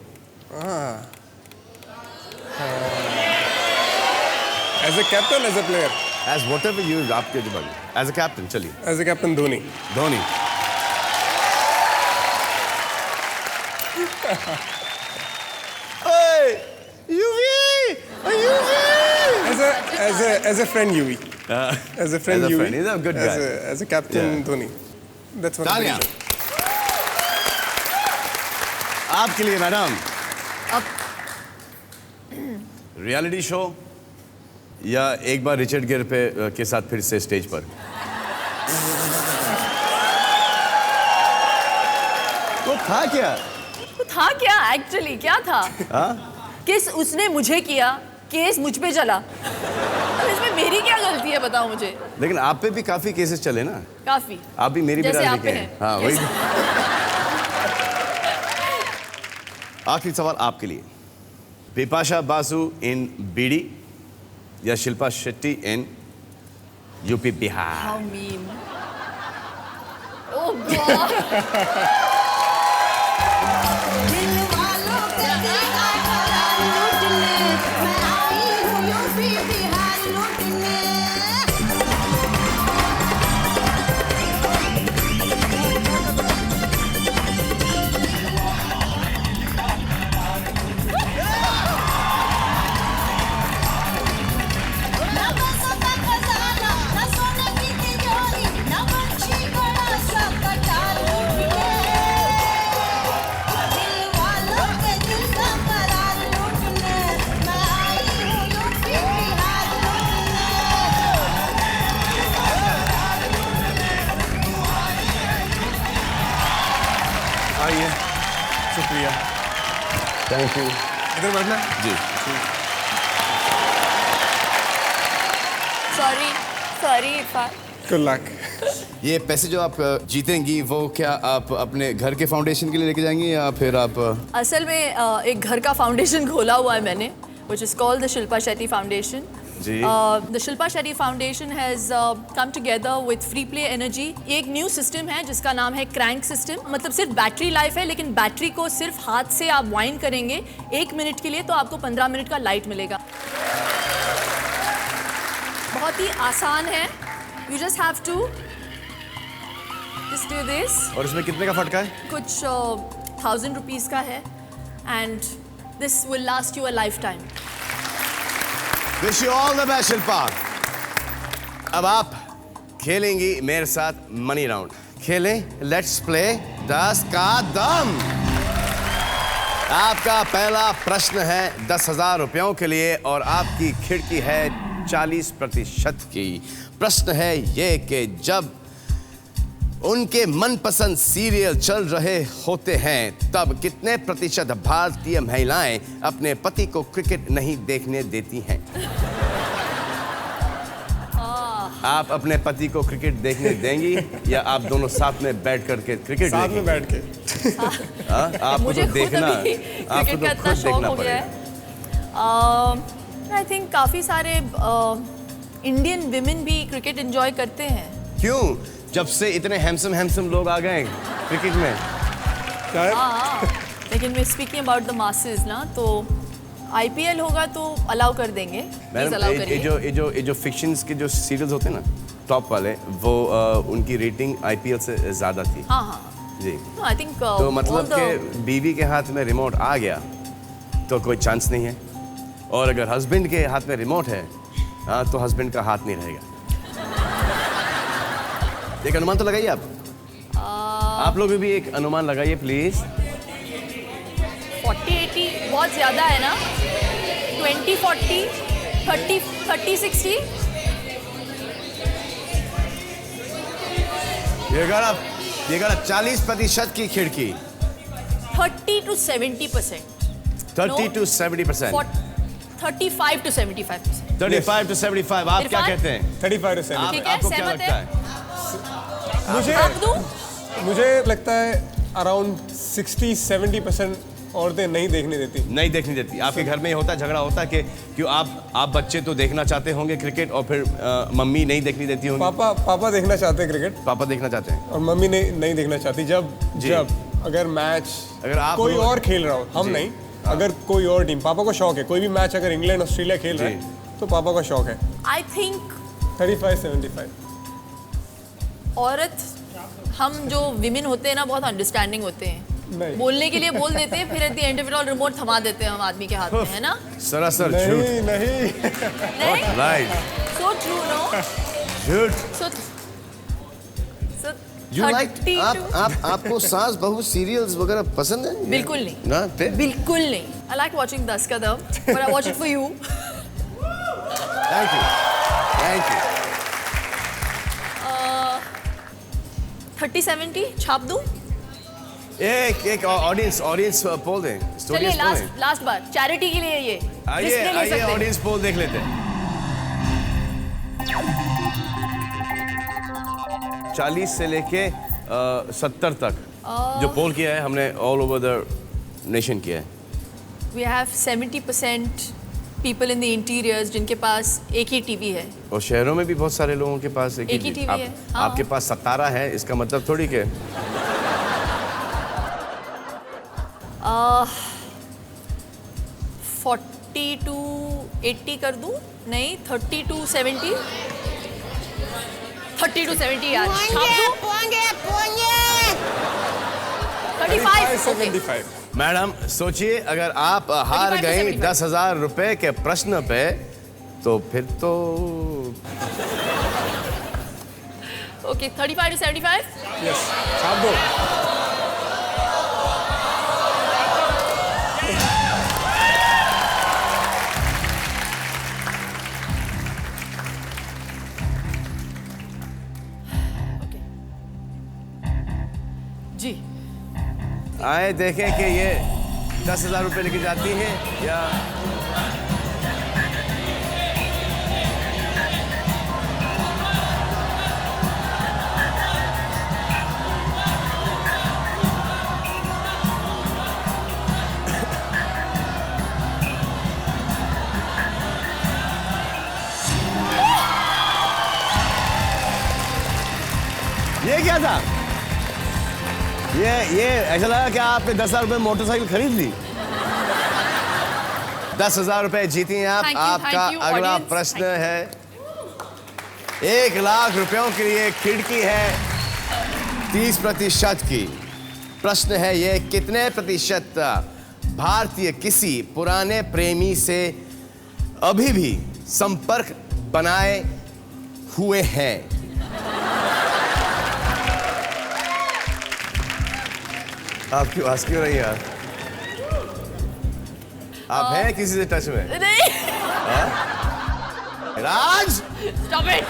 As a captain, as a player? As whatever you, आपके जो बने। एज ए कैप्टन चलिए। As a captain Dhoni. Dhoni. As a friend, Yuvi. As a friend, Yuvi. He's a good guy. As a captain, Dhoni. That's what. तालियां आपके लिए madam. अब reality show या एक बार रिचर्ड गियर के साथ फिर से स्टेज पर? वो था क्या? वो था क्या एक्चुअली? क्या था? केस उसने मुझे किया, केस मुझ पे चला। अब इसमें मेरी क्या गलती है बताओ मुझे? लेकिन आप पे भी काफी केसेस चले ना। काफी। आप भी मेरी जैसे बिरादरी आप के पे हैं। हैं। हाँ वही। आखिरी सवाल आपके लिए। बिपाशा बासु इन बीडी या Shilpa Shetty in UP Bihar? How mean. Oh God. आइए। शुक्रिया। Thank you. इधर बैठना। जी। Sorry इरफान। Good luck. ये पैसे जो आप जीतेंगी वो क्या आप अपने घर के फाउंडेशन के लिए लेके जाएंगी या फिर आप? असल में एक घर का फाउंडेशन खोला हुआ है मैंने, which is called the Shilpa Shetty Foundation. Ji. The Shilpa Shetty Foundation has come together with Free Play Energy. ये एक न्यू सिस्टम है जिसका नाम है क्रैंक सिस्टम। मतलब सिर्फ बैटरी लाइफ है, लेकिन बैटरी को सिर्फ हाथ से आप वाइंड करेंगे 1 मिनट के लिए तो आपको 15 मिनट का लाइट मिलेगा। बहुत ही आसान है। You just have to just do this. और इसमें कितने का फटका है? कुछ 1000 रुपीज़ का है and this will last you a lifetime. Wish you all the best, Shilpa. अब आप खेलेंगी मेरे साथ मनी राउंड। खेलें, लेट्स प्ले 10 का दम। आपका पहला प्रश्न है 10,000 रुपयों के लिए और आपकी खिड़की है 40% की। प्रश्न है ये कि जब उनके मनपसंद सीरियल चल रहे होते हैं तब कितने प्रतिशत भारतीय महिलाएं अपने पति को क्रिकेट नहीं देखने देती हैं? आप अपने पति को क्रिकेट देखने देंगी या आप दोनों साथ में बैठ करके क्रिकेट साथ में बैठ के। आपको मुझे तो देखना, आपको क्रिकेट का तो इतना खुद शौक देखना हो गया पड़ेगा। है। आई थिंक काफ़ी सारे इंडियन विमेन भी क्रिकेट एंजॉय करते हैं। क्यों? जब से इतने हैंडसम लोग आ गए क्रिकेट में। शायद। हाँ, लेकिन मैं स्पीकिंग अबाउट द मासेस ना, तो IPL होगा तो अलाउ कर देंगे। प्लीज अलाउ मैडम, करिए। ये जो फिक्शंस के जो सीरियल्स होते हैं ना टॉप वाले, वो उनकी रेटिंग IPL से ज़्यादा थी। हाँ हाँ। जी। आई थिंक तो मतलब कि बीवी के हाथ में रिमोट आ गया तो कोई चांस नहीं है, और अगर हस्बैंड के हाथ में रिमोट है हाँ तो हस्बैंड का हाथ नहीं रहेगा। एक अनुमान तो लगाइए आप लोग भी एक अनुमान लगाइए प्लीज। बहुत ज़्यादा है ना? 20-40, 30-60. ये गाना 40% की खिड़की. 30 to 70%. 30 to 70%. 35 to 75%. 35 to 75. आप क्या इरफान? कहते हैं? 35 to 70. ठीक है, आपको क्या सहमत लगता है? है? आप दूं? मुझे लगता है अराउंड 60-70% औरतें नहीं देखने देती. नहीं देखने देती. आपके घर में ये होता है, झगड़ा होता है कि क्यों आप बच्चे तो देखना चाहते होंगे क्रिकेट और फिर मम्मी नहीं देखने देती होंगी. पापा देखना चाहते हैं क्रिकेट पापा देखना चाहते हैं. और मम्मी नहीं देखना चाहती. जब अगर मैच अगर आप कोई और खेल रहा हो, हम जी. नहीं, अगर कोई और टीम, पापा को शौक है कोई भी मैच अगर इंग्लैंड ऑस्ट्रेलिया खेल रहा जी. है तो पापा का शौक है. I think 35-75. औरत, हम जो विमेन होते हैं ना, बहुत अंडरस्टैंडिंग होते हैं. नहीं. बोलने के लिए बोल देते हैं, फिर at the end of it all remote थमा देते हैं हम आदमी के हाथ में, है ना? सरासर झूठ. नहीं नहीं? राइट. So true, no? झूठ. So You like 32. आपको सास बहू सीरियल्स वगैरह पसंद है? बिल्कुल नहीं. ना फिर? बिल्कुल नहीं. I like watching 10 Kadam, but I watch it for you. Thank you. Thank you. 30-70 छाप दूं? एक ऑडियंस पोल दें. चलिए लास्ट बार चैरिटी के लिए ये. आइए ऑडियंस पोल देख लेते हैं. 40 से लेके 70 तक जो पोल किया है हमने ऑल ओवर द नेशन किया है. We have 70% people in the interiors जिनके पास एक ही टीवी है. और शहरों में भी बहुत सारे लोगों के पास एक ही टीवी है. हाँ. आपके पास 17 है, इसका मतलब थोड़ी के 40 to 80 कर दूं? नहीं, 30 to 70. 30 to 70 यार. छाप दूं? 35. Okay. 75. मैडम सोचिए अगर आप हार 35 to गई 75. 10,000 रुपए के प्रश्न पे तो फिर तो Okay, 35 to 75. यस, छाप दो. जी. आए देखें कि ये 10,000 रुपए लेके जाती है या ये क्या था? ये ऐसा लगा कि आपने 10,000 रुपए मोटरसाइकिल खरीद ली. 10,000 रुपए जीती हैं आप. Thank you, आपका thank you, अगला audience. प्रश्न है 1,00,000 रुपयों के लिए खिड़की है 30% की. प्रश्न है ये कितने प्रतिशत भारतीय किसी पुराने प्रेमी से अभी भी संपर्क बनाए हुए हैं? आप क्यों हंस क्यों रही हैं यार? आप हैं किसी से टच में? नहीं. राज! Stop it.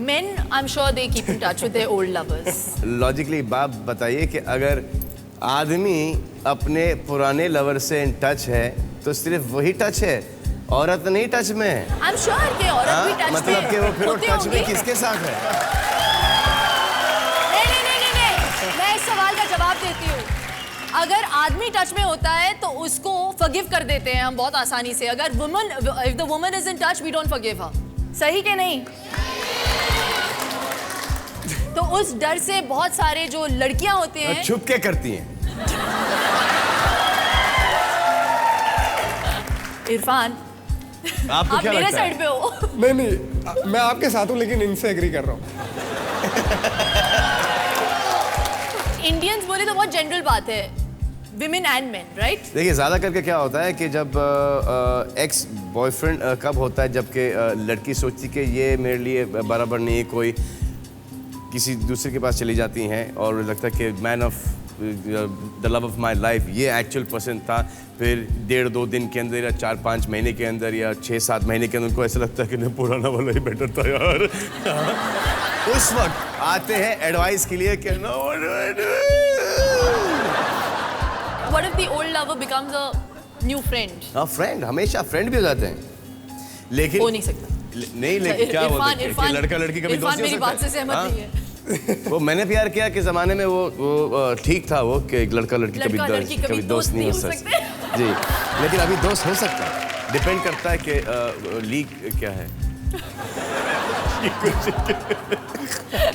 Men, I'm sure they keep in touch with their old lovers. Logically बात बताइए कि अगर आदमी अपने पुराने लवर से इन टच है तो सिर्फ वही टच है, औरत नहीं टच में है. I'm sure कि औरत भी टच में मतलब कि वो फिर होते टच में होंगे. किसके साथ है? नहीं, मैं इस सवाल का जवाब देती हूँ. अगर आदमी टच में होता है तो उसको फॉरगिव कर देते हैं हम बहुत आसानी से. अगर if the woman is in touch, we don't forgive her. सही के नहीं? तो उस डर से बहुत सारे जो लड़कियां होती हैं छुप के करती हैं. इरफान, आपको आप क्या मेरे लगता साइड है? पे हो. नहीं, मैं आपके साथ हूँ लेकिन इनसे एग्री कर रहा हूँ. इंडियंस बोले तो बहुत जनरल बात है. Women and main, right? देखिए ज़्यादा करके क्या होता है कि जब एक्स बॉयफ्रेंड कब होता है जबकि लड़की सोचती कि ये मेरे लिए बराबर नहीं है, कोई किसी दूसरे के पास चली जाती हैं और लगता है कि man of the love of my life, ये एक्चुअल पसंद था। फिर 1.5-2 दिन के अंदर या 4-5 महीने के अंदर या 6-7 महीने के अंदर उनको ऐसा लगता है कि नहीं, पुराना वाला ही बेटर था यार। उस वक्त आते हैं एडवाइस के लिए कि no, What if the old lover becomes a new friend? हाँ फ्रेंड, हमेशा फ्रेंड भी हो जाते हैं, लेकिन हो नहीं सकता। नहीं, लेकिन क्या बोलते हैं कि लड़का लड़की कभी दोस्ती हो मेरी बात से सकता है? सहमत हाँ? नहीं है। वो मैंने प्यार किया के ज़माने में वो ठीक था, वो कि लड़का लड़की कभी दोस्त नहीं हो सकते। जी, लेकिन अभी दोस्त हो सकता है, डिपेंड करता है कि लीग क्या है।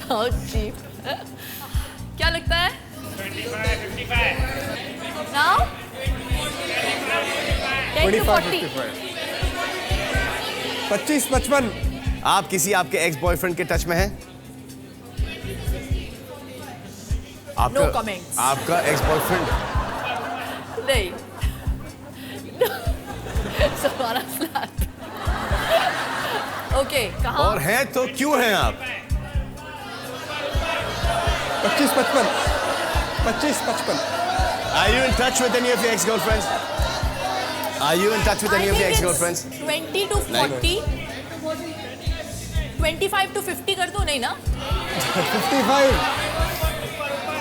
How cheap. क्या लगता है? 55. Now? 10 to 40. 25-55। आप किसी आपके एक्स बॉयफ्रेंड के टच में हैं? No comments. आपका एक्स बॉयफ्रेंड नहीं। सवारा slap. Okay, कहाँ? और हैं तो क्यों हैं आप? 25-55। 25-55। Are you in touch with any of your ex-girlfriends? Are you in touch with any I of your think it's ex-girlfriends? 20 to 40. 25 to 50 कर दो, नहीं ना? 55।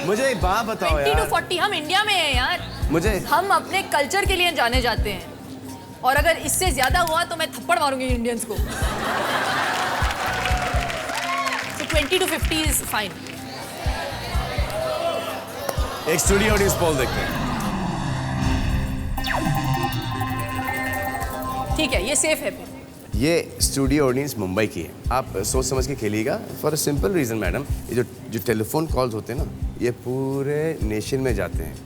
मुझे एक बात बताओ 20 to यार, 40, हम इंडिया में हैं यार। मुझे हम अपने कल्चर के लिए जाने जाते हैं, और अगर इससे ज्यादा हुआ तो मैं थप्पड़ मारूंगी इंडियंस को। So 20 to 50 is fine. एक स्टूडियो ऑडियंस पोल देखते हैं। ठीक है, ये सेफ है फिर। ये स्टूडियो ऑडियंस मुंबई की है, आप सोच समझ के खेलिएगा। For a simple reason madam, ये जो टेलीफोन कॉल्स होते हैं ना, ये पूरे नेशन में जाते हैं।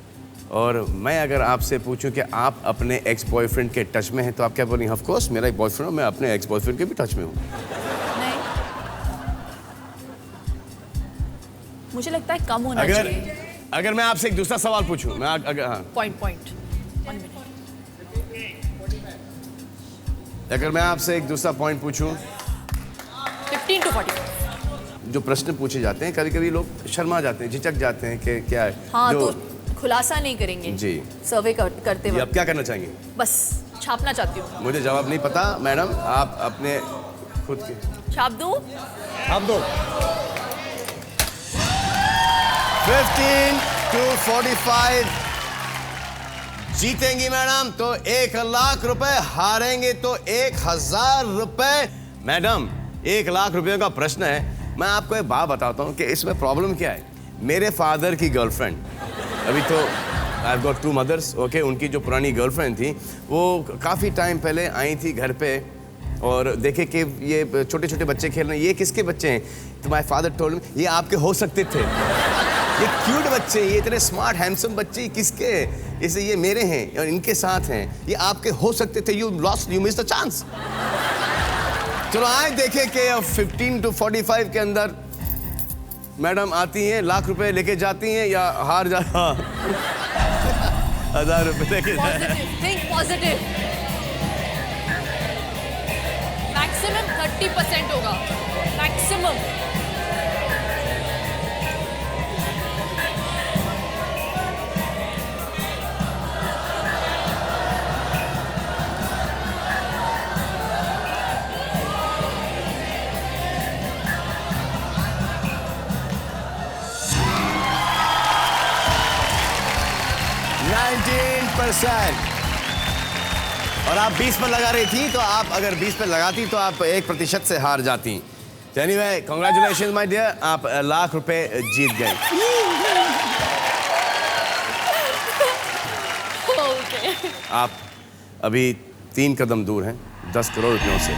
और मैं अगर आपसे पूछूं कि आप अपने एक्स बॉयफ्रेंड के टच में हैं, तो आप क्या बोलेंगे? ऑफ कोर्स मेरा एक बॉयफ्रेंड है, मैं अपने एक्स बॉयफ्रेंड के भी टच में हूँ। नहीं, मुझे लगता है कम होना चाहिए। अगर मैं आपसे एक दूसरा सवाल पूछूं, मैं अगर हाँ, पॉइंट अगर मैं आपसे एक दूसरा पॉइंट पूछूं, 15 to 40। जो प्रश्न पूछे जाते हैं, कभी कभी लोग शर्मा जाते हैं, झिझक जाते हैं कि क्या है। हाँ, जो तो खुलासा नहीं करेंगे जी। सर्वे करते ये वक्त। आप क्या करना चाहेंगे? बस छापना चाहती हूँ। मुझे जवाब नहीं पता मैडम, आप अपने खुद के छाप दूँ? आप दो। 15 to 45 जीतेंगी मैडम तो 1 लाख रुपए, हारेंगे तो 1000 रुपए। मैडम, 1 लाख रुपए का प्रश्न है। मैं आपको एक बात बताता हूँ कि इसमें प्रॉब्लम क्या है। मेरे फादर की गर्लफ्रेंड, अभी तो I have got 2 mothers, okay, उनकी जो पुरानी गर्लफ्रेंड थी वो काफ़ी टाइम पहले आई थी घर पे और देखे कि ये छोटे छोटे बच्चे खेल रहे हैं, ये किसके बच्चे हैं? तो माय फादर टोल्ड मी, ये आपके हो सकते थे, ये क्यूट बच्चे, ये इतने स्मार्ट हैंडसम बच्चे किसके? इसे ये मेरे हैं और इनके साथ हैं, ये आपके हो सकते थे। You miss the chance. चलो आए देखें कि 15 to 45 के अंदर मैडम आती हैं, लाख रुपए लेके जाती हैं या हार जा 1000 रुपए लेके थिंक पॉजिटिव। मैक्सिमम 30% होगा, मैक्सिमम। और आप 20 पर लगा रही थी, तो आप अगर 20 पर लगाती तो आप 1% से हार जाती। एनीवे, कांग्रेचुलेशंस माय डियर, आप लाख रुपए जीत गए। आप अभी 3 कदम दूर हैं 10 करोड़ रुपयों से।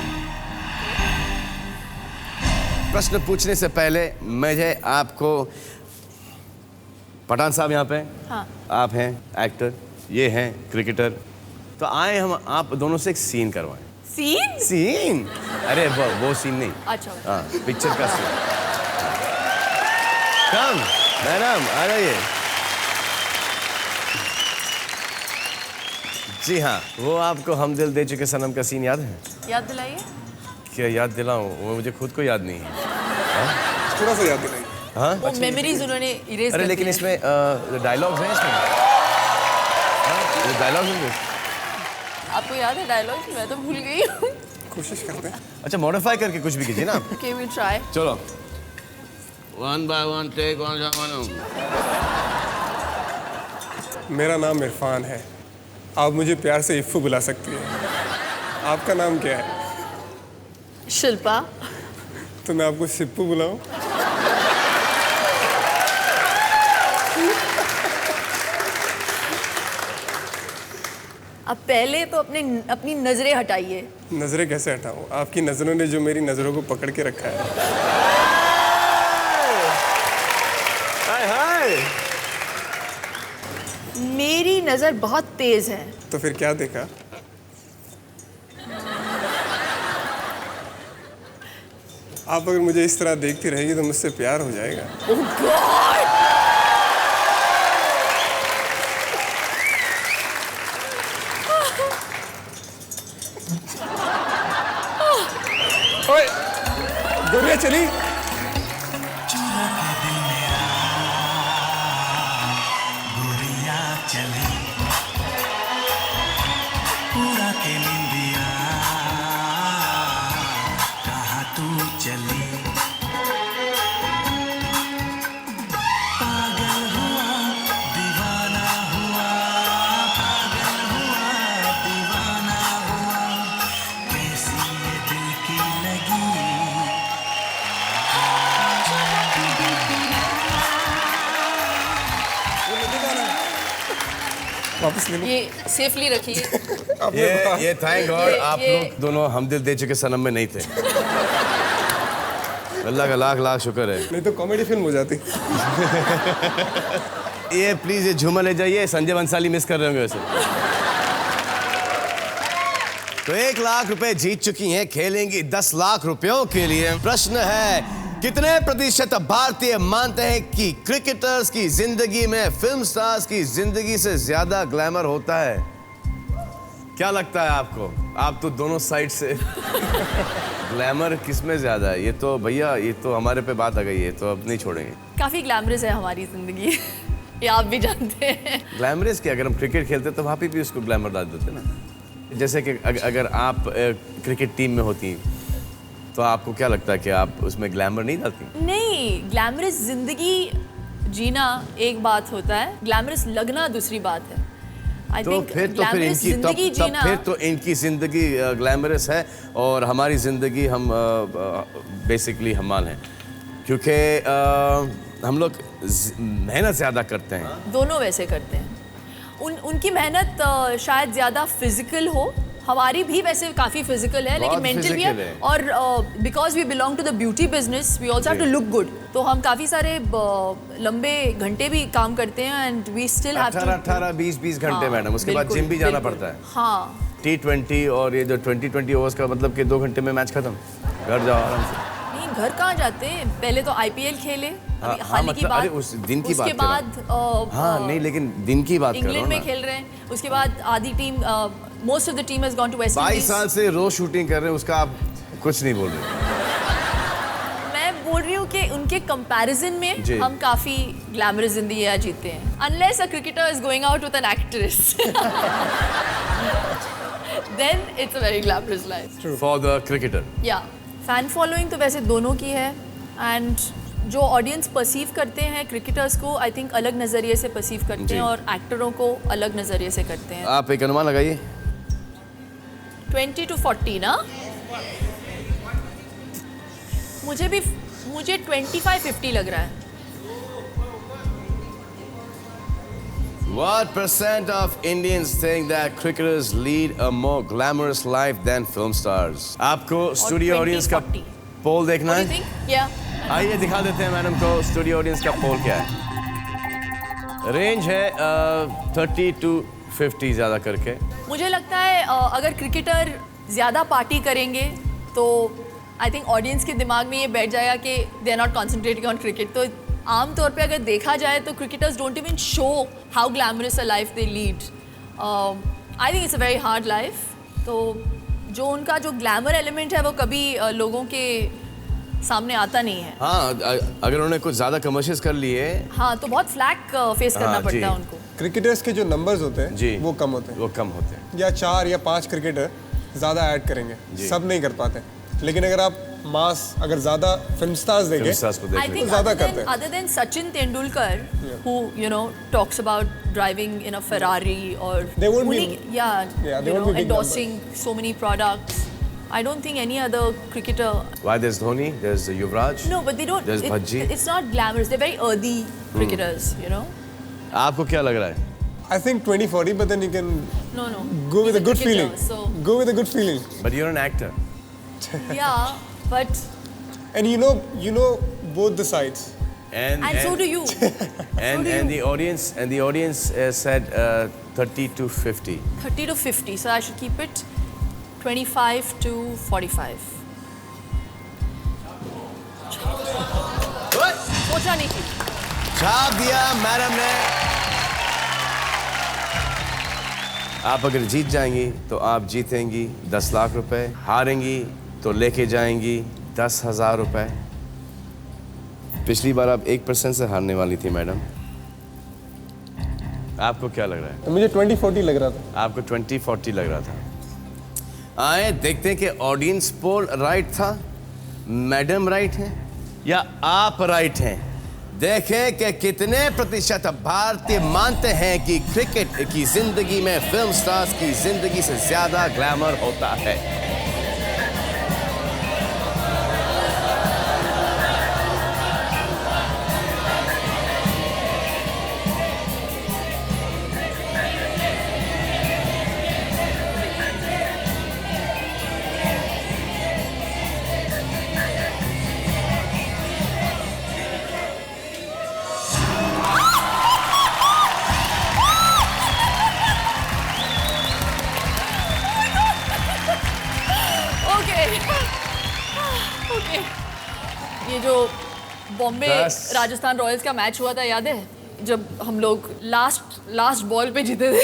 प्रश्न पूछने से पहले मुझे आपको, पठान साहब यहाँ पे, हाँ। आप हैं एक्टर, ये हैं क्रिकेटर, तो आए हम आप दोनों से एक सीन करवाएं। सीन? सीन? अरे वो सीन नहीं, अच्छा। हाँ, पिक्चर का सीन। कम मैडम आ रही है। जी हाँ, वो आपको हम दिल दे चुके सनम का सीन याद है? याद दिलाइए। क्या याद दिलाऊं? वो मुझे खुद को याद नहीं है। थोड़ा सा याद दिलाइए। हाँ? वो मेमोरीज उन्होंने इरेज अरे कर लेकिन दी इसमें डायलॉग्स हैं इसमें, डायलॉग्स हैं। आपको याद है डायलॉग? मैं तो भूल गई हूँ। कोशिश करते हैं। अच्छा मॉडिफाई करके कुछ भी कीजिए ना। Okay we try. चलो 1 by 1 टेक 1 मेरा नाम इरफान है, आप मुझे प्यार से इफ्फू बुला सकती हैं। आपका नाम क्या है? शिल्पा। तो मैं आपको सिप्पू बुलाऊं? अब पहले तो अपनी नजरें हटाइए। नजरें कैसे हटाऊं? आपकी नजरों ने जो मेरी नजरों को पकड़ के रखा है। हाय हाय। मेरी नजर बहुत तेज है। तो फिर क्या देखा? आप अगर मुझे इस तरह देखती रहेगी तो मुझसे प्यार हो जाएगा। ओह गॉड। ओए, गोरिया चली। गोरिया चली पूरा के निंदिया कहाँ तू चली पागल हुआ दीवाना हुआ पागल हुआ दीवाना हुआ कैसी ये दिल की लगी वापस ले लो। ये सेफली रखिए। ये थैंक गॉड आप ये- लोग दोनों हम दिल दे चुके सनम में नहीं थे। अल्लाह का लाख लाख शुक्र है। नहीं तो कॉमेडी फिल्म हो जाती। ये प्लीज ये झूमर ले जाइए, संजय बंसाली मिस कर रहे होंगे वैसे। तो 1 लाख रुपए जीत चुकी हैं, खेलेंगी 10 लाख रुपयों के लिए। प्रश्न है कितने प्रतिशत भारतीय मानते हैं कि क्रिकेटर्स की जिंदगी में फिल्म स्टार्स की जिंदगी से ज्यादा ग्लैमर होता है? क्या लगता है आपको? आप तो दोनों साइड से ग्लैमर किसमें ज्यादा है? ये तो भैया ये तो हमारे पे बात आ गई है, तो अब नहीं छोड़ेंगे। काफी ग्लैमरस है हमारी जिंदगी। ये आप भी जानते हैं। ग्लैमरस क्या, अगर हम क्रिकेट खेलते तो वहाँ पे भी उसको ग्लैमर डाल देते ना। जैसे कि अगर आप क्रिकेट टीम में होती तो आपको क्या लगता है कि आप उसमें ग्लैमर नहीं डालती? नहीं, ग्लैमरस जिंदगी जीना एक बात होता है, ग्लैमरस लगना दूसरी बात है। आई तो थिंक फिर ग्लैमरस जिंदगी तब जीना फिर तो इनकी जिंदगी ग्लैमरस है और हमारी जिंदगी हम बेसिकली हमाल हैं, क्योंकि हम लोग मेहनत ज़्यादा करते हैं। दोनों वैसे करते हैं। उनकी मेहनत शायद ज़्यादा फिजिकल हो, हमारी भी वैसे काफ़ी फिजिकल है लेकिन बहुत मेंटल भी physical है। है। और because we belong to the beauty business we also have to look good, तो हम काफ़ी सारे लंबे घंटे भी काम करते हैं and we still have to 18-20 घंटे हाँ, मैडम, उसके बाद बिल्कुल, जिम भी जाना बिल्कुल। पड़ता है। हाँ T20 और ये जो 20 ओवर्स का मतलब कि 2 घंटे में मैच खत्म, घर जाओ आराम से। नहीं, घर कहाँ जाते हैं? पहले तो IPL खेले, हाँ, अभी हाँ, हाल ही की मतलब, बात, अरे उस दिन की बात उसके कर रहा बाद हाँ नहीं लेकिन दिन की बात कर रहा इंग्लैंड हूँ में ना। खेल रहे हैं, उसके बाद आधी team most of the team has gone to West 22 Indies. साल से रोज शूटिंग कर रहे हैं, उसका आप कुछ नहीं बोल रहे। मैं बोल रही हूँ कि उनके कंपैरिजन जी। में हम काफी ग्लैमरस जिंदगी जीते हैं, unless a cricketer is going out with an actress then it's a very glamorous life. For the cricketer या फैन फॉलोइंग तो वैसे दोनों की है एंड जो ऑडियंस परसीव करते हैं क्रिकेटर्स को आई थिंक अलग नज़रिए से परसीव करते जी। हैं और एक्टरों को अलग नज़रिए से करते हैं। आप एक अनुमान लगाइए। 20 to 40 ना? मुझे 25-50 लग रहा है। What percent of Indians think that cricketers lead a more glamorous life than film stars? आपको स्टूडियो 20, ऑडियंस का 40. पोल देखना What do you है? think? Yeah. आइए दिखा देते हैं मैडम को स्टूडियो ऑडियंस का पोल क्या है। रेंज है 30 to 50 ज़्यादा करके। मुझे लगता है अगर क्रिकेटर ज़्यादा पार्टी करेंगे तो आई थिंक ऑडियंस के दिमाग में ये बैठ जाएगा कि they are not concentrating on cricket. तो आमतौर पे अगर देखा जाए तो cricketers don't even show how glamorous a life they lead. I think it's a very hard life. तो जो उनका जो ग्लैमर एलिमेंट है वो कभी लोगों के सामने आता नहीं है। हाँ, अगर उन्होंने कुछ ज्यादा कमर्शियल्स कर लिए हाँ, तो बहुत फ्लैग फेस करना हाँ, पड़ता जी। है उनको। क्रिकेटर्स के जो नंबर्स होते जी। हैं वो कम होते हैं, वो कम होते हैं। या 4 या 5 क्रिकेटर ज़्यादा ऐड करेंगे, सब नहीं कर पाते। लेकिन अगर आप मास, अगर ज़्यादा फिल्म स्टार्स देखें, फिल्मस्टार्स को I देख think ज़्यादा other करते than, हैं। other than Sachin Tendulkar, who talks about driving in a Ferrari or They won't be- yeah, they won't be big endorsing so many products. I don't think any other cricketer. Why there's Dhoni, there's Yuvraj. No, but they don't. There's Bhaji. It's not glamorous. They're very earthy cricketers. आपको क्या लग रहा है? I think 20-40, but then you can No. go with He's a good feeling. cricketer, So Go with a good feeling. But you're an actor. yeah, but And you know both the sides. And so do you. And do the audience said 30 to 50. 30 to 50. So I should keep it 25 to 45. सोचा नहीं थी। छाप दिया madam ने। आप अगर जीत जाएंगी तो आप जीतेंगी 10 लाख रुपए, हारेंगी तो लेके जाएंगी 10,000 रुपए। पिछली बार आप 1% से हारने वाली थी मैडम। आपको क्या लग रहा है? तो मुझे 20-40 लग रहा था। आपको 20-40 लग रहा था। आए देखते हैं कि ऑडियंस पोल राइट था, मैडम राइट है या आप राइट हैं। देखें कि कितने प्रतिशत भारतीय मानते हैं कि क्रिकेट की जिंदगी में फिल्म स्टार्स की जिंदगी से ज्यादा ग्लैमर होता है। ओके। ये जो बॉम्बे बस। राजस्थान रॉयल्स का मैच हुआ था, याद है? जब हम लोग लास्ट बॉल पे जीते थे।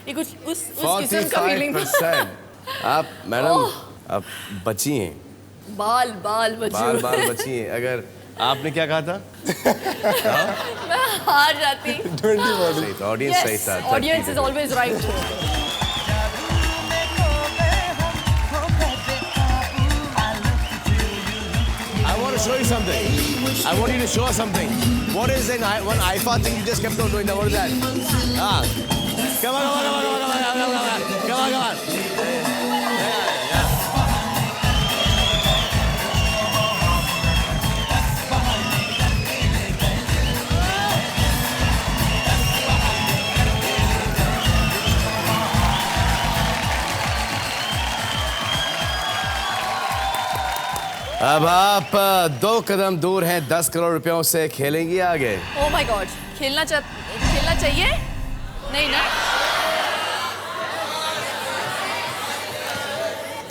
ये कुछ उस किस्म का फीलिंग था। 45%। आप मैडम आप बची हैं, बाल बाल बची हैं। अगर आपने क्या कहा था? मैं हार जाती। 20-40। सही था, ऑडियंस सही था। Audience is always right. I want to show you something. I want you to show us something. What is one IFA thing you just kept on doing? What is that? Ah. Come on. अब आप 2 कदम दूर हैं 10 करोड़ रुपयों से। खेलेंगी आगे? Oh my God, खेलना चाहिए? नहीं ना।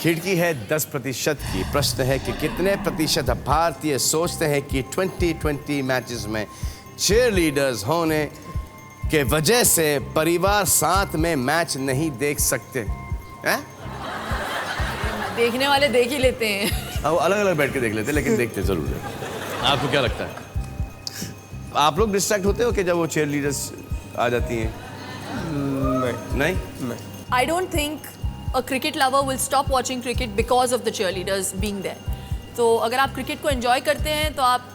खिड़की है 10% की। प्रश्न है कि कितने प्रतिशत भारतीय सोचते हैं कि 2020 मैचेस में चीयर लीडर्स होने के वजह से परिवार साथ में मैच नहीं देख सकते हैं? देखने वाले देख ही लेते हैं। अब अलग अलग बैठ के देख लेते हैं, लेकिन देखते जरूर हैं। आपको क्या लगता है? आप लोग डिस्ट्रैक्ट होते हो कि जब वो चीयर लीडर्स आ जाती हैं? नहीं। I don't think a cricket lover will stop watching cricket because of the cheerleaders being there. तो अगर आप क्रिकेट को एंजॉय करते हैं तो आप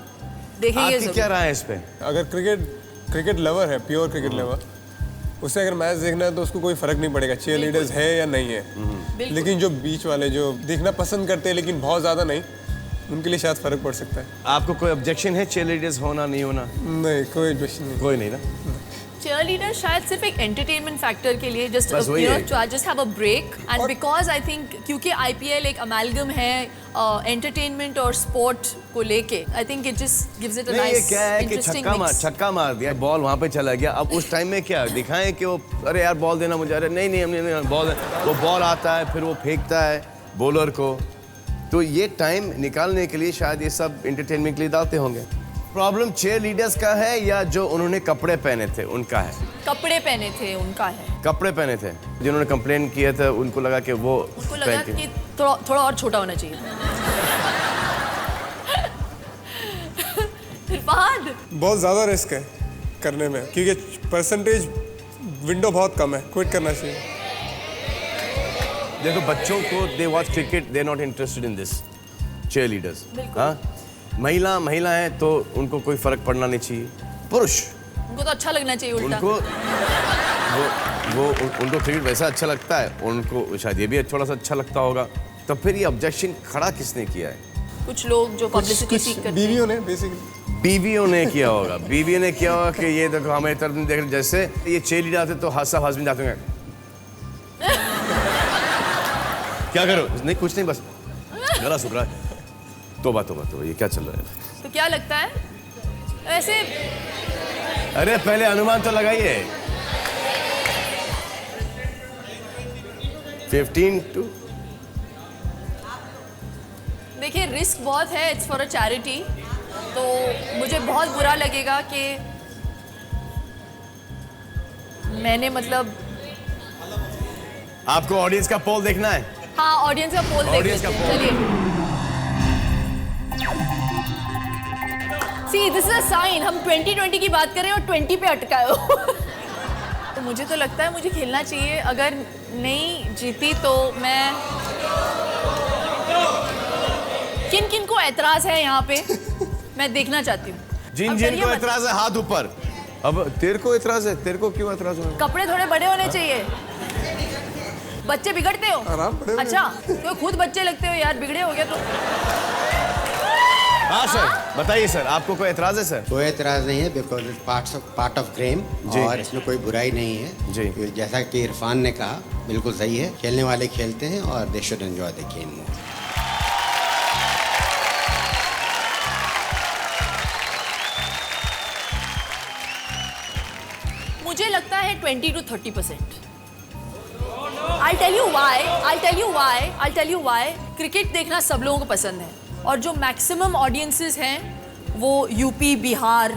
देखेंगे आपकी जरूर। क्या राय है इस पे? अगर क्रिकेट लवर है, प्योर क्रिकेट लवर, उसे अगर मैच देखना है तो उसको कोई फर्क नहीं पड़ेगा चीयर लीडर्स है या नहीं है। लेकिन जो बीच वाले जो देखना पसंद करते हैं लेकिन बहुत ज़्यादा नहीं, उनके लिए शायद फर्क पड़ सकता है। आपको कोई ऑब्जेक्शन है चीयर लीडर्स होना नहीं होना? नहीं, कोई ऑब्जेक्शन नहीं। कोई नहीं ना। cheerleader शायद सिर्फ एक एंटरटेनमेंट फैक्टर के लिए just बस वही है। just have a break and because I think क्योंकि IPL एक amalgam है एंटरटेनमेंट और स्पोर्ट को लेके, I think it just gives it a नहीं, ये nice क्या है कि interesting mix. छक्का मार दिया, बॉल वहाँ पे चला गया। अब उस टाइम में क्या दिखाएं कि वो अरे यार बॉल देना मुझे, अरे नहीं हमने बॉल, वो बॉल आता है फिर वो फेंकता है बॉलर को। तो ये टाइम निकालने के लिए शायद ये सब एंटरटेनमेंट के लिए डालते होंगे। प्रॉब्लम चीयर लीडर्स का है या जो उन्होंने कपड़े पहने थे उनका है? कपड़े पहने थे उनका है। कपड़े पहने थे, जिन्होंने कंप्लेन किया था उनको लगा कि वो उनको लगा कि थोड़ा और छोटा होना चाहिए। बहुत ज़्यादा रिस्क है करने में, क्योंकि परसेंटेज विंडो बहुत कम है, क्विट करना चाहिए। देखो बच्चों को they watch cricket, they not interested in this cheerleaders. हाँ, महिला है तो उनको कोई फर्क पड़ना नहीं चाहिए। पुरुष उनको तो अच्छा लगना चाहिए उल्टा। उनको क्रिकेट वैसा अच्छा लगता है, उनको शायद ये भी थोड़ा सा अच्छा लगता होगा, तो फिर ये ऑब्जेक्शन खड़ा किसने किया है? कुछ लोग जो पब्लिसिटी सीख करते हैं। बीवियों ने बेसिकली, बीवियों ने किया होगा। बीवियों ने किया होगा कि ये देखो हमारी तरफ नहीं देख रहे, जैसे ये चेयर लीडर आते तो सब हस्बैंड जाते हैं क्या करो, नहीं कुछ नहीं, बस गला सूख रहा है। तोबा ये क्या चल रहा है? तो क्या लगता है वैसे? अरे पहले अनुमान तो लगाइए। 15 to देखिए रिस्क बहुत है, इट्स फॉर अ चैरिटी, तो मुझे बहुत बुरा लगेगा कि मैंने मतलब। आपको ऑडियंस का पोल देखना है? हाँ, ऑडियंस का पोल देख Audience लेते का हैं, poll। चलिए। See this is a sign, हम 2020 की बात कर रहे हैं और 20 पे अटकाए हो। तो मुझे तो लगता है मुझे खेलना चाहिए। अगर नहीं जीती तो मैं, किन किन को एतराज है यहाँ पे मैं देखना चाहती हूँ। जिन अब जिन करिए को मत। एतराज है हाथ ऊपर। अब तेरे को एतराज है, तेरे को क्यों एतराज होगा? कपड़े थोड़े बड़े होने चाहिए। बच्चे बिगड़ते हो? आराम बड़े होने। अच्छा, तो खुद बच्चे लगते हो यार, बिगड़े हो गए तो। हाँ सर, बताइए सर, आपको कोई एतराज है सर? कोई एतराज़ नहीं है, बिकॉज पार्ट ऑफ गेम, जी। और इसमें कोई बुराई नहीं है जी। क्योंकि जैसा कि इरफान ने कहा, बिल्कुल सही है। खेलने वाले खेलते हैं और they should enjoy the game मोर। मुझे लगता है 20 to 30%। I'll tell you why। Cricket देखना सब लोगों को पसंद है, और जो मैक्सिमम ऑडियंसेस हैं वो यूपी, बिहार,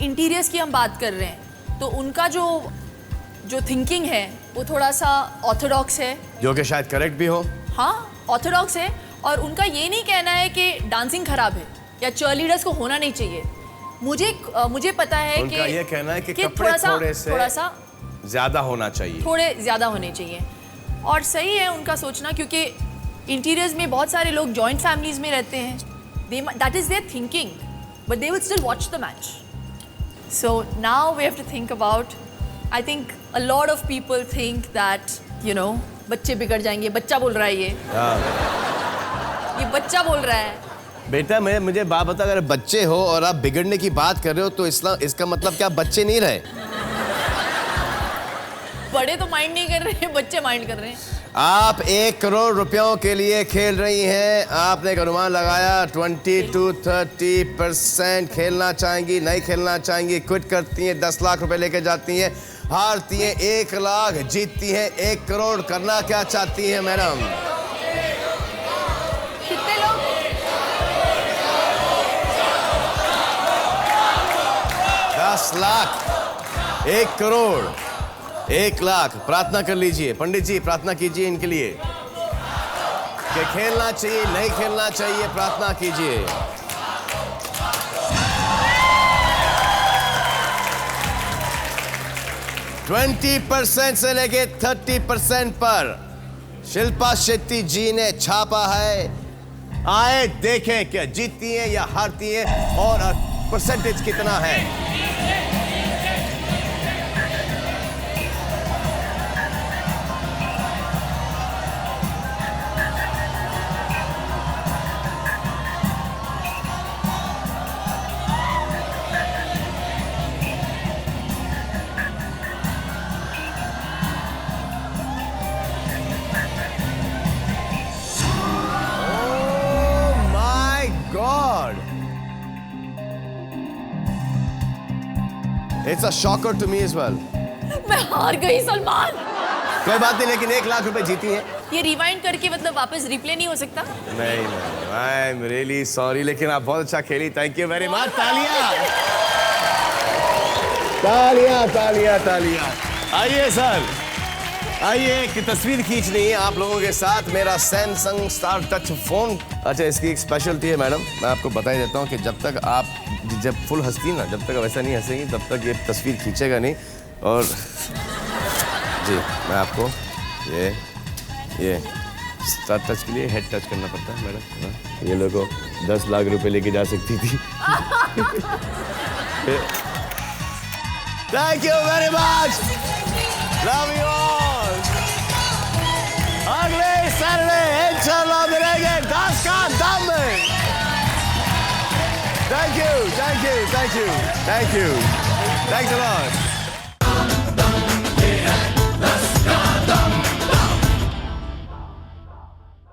इंटीरियर्स की हम बात कर रहे हैं, तो उनका जो थिंकिंग है वो थोड़ा सा ऑर्थोडॉक्स है, जो कि शायद करेक्ट भी हो। हाँ ऑर्थोडॉक्स है, और उनका ये नहीं कहना है कि डांसिंग खराब है या चीयरलीडर्स को होना नहीं चाहिए। मुझे पता है उनका ये कहना है कि कपड़े थोड़ा सा ज्यादा होना चाहिए, थोड़े ज़्यादा होने चाहिए, और सही है उनका सोचना, क्योंकि इंटीरियर्स में बहुत सारे लोग जॉइंट फैमिलीज में रहते हैं। That is their thinking, but they will still watch the match. So now we have to think about, I think a lot of people think that बच्चे बिगड़ जाएंगे। बच्चा बोल रहा है ये बच्चा बोल रहा है। बेटा मुझे बात बता, अगर बच्चे हो और आप बिगड़ने की बात कर रहे हो तो इसका मतलब क्या बच्चे नहीं रहे? बड़े तो माइंड नहीं कर रहे हैं, बच्चे माइंड कर रहे हैं। आप 1 करोड़ रुपयों के लिए खेल रही हैं। आपने एक अनुमान लगाया 20 to 30% खेलना चाहेंगी, नहीं खेलना चाहेंगी, क्विट करती हैं, 10 लाख रुपए लेके जाती हैं, हारती हैं 1 लाख, जीतती हैं 1 करोड़। करना क्या चाहती हैं मैडम? कितने लोग? 10 लाख, 1 करोड़, 1 लाख। प्रार्थना कर लीजिए, पंडित जी प्रार्थना कीजिए इनके लिए कि खेलना चाहिए, नहीं खेलना चाहिए, प्रार्थना कीजिए। %20 से लेके 30% पर शिल्पा शेट्टी जी ने छापा है। आए देखें क्या जीतती हैं या हारती हैं, और परसेंटेज कितना है। It's a shocker to me as well. मैं हार गई सलमान। कोई बात नहीं, लेकिन 1 लाख रुपए जीती हैं। ये रिवाइंड करके मतलब वापस रिप्ले नहीं हो सकता? नहीं, आई एम रियली सॉरी, लेकिन आप बहुत अच्छा खेली। Thank you very much. तालियां तालियां तालियां तालियां। आइए सर, आइए एक तस्वीर खींचनी है आप लोगों के साथ। मेरा सैमसंग स्टार टच फोन। अच्छा, इसकी एक स्पेशलिटी है मैडम, मैं आपको बता ही देता हूँ कि जब तक आप जब फुल हंसती ना, जब तक वैसा नहीं हंसेंगी तब तक ये तस्वीर खींचेगा नहीं। और जी मैं आपको ये स्टार टच के लिए हेड टच करना पड़ता है मैडम। ये लोगों को 10 लाख रुपए लेके जा सकती थी। Thank you very much, love you all. अगले सैटरडे इंशाल्लाह मिलेंगे 10 का दम में। Thank you, thank you, thank you, thank you, thanks a lot.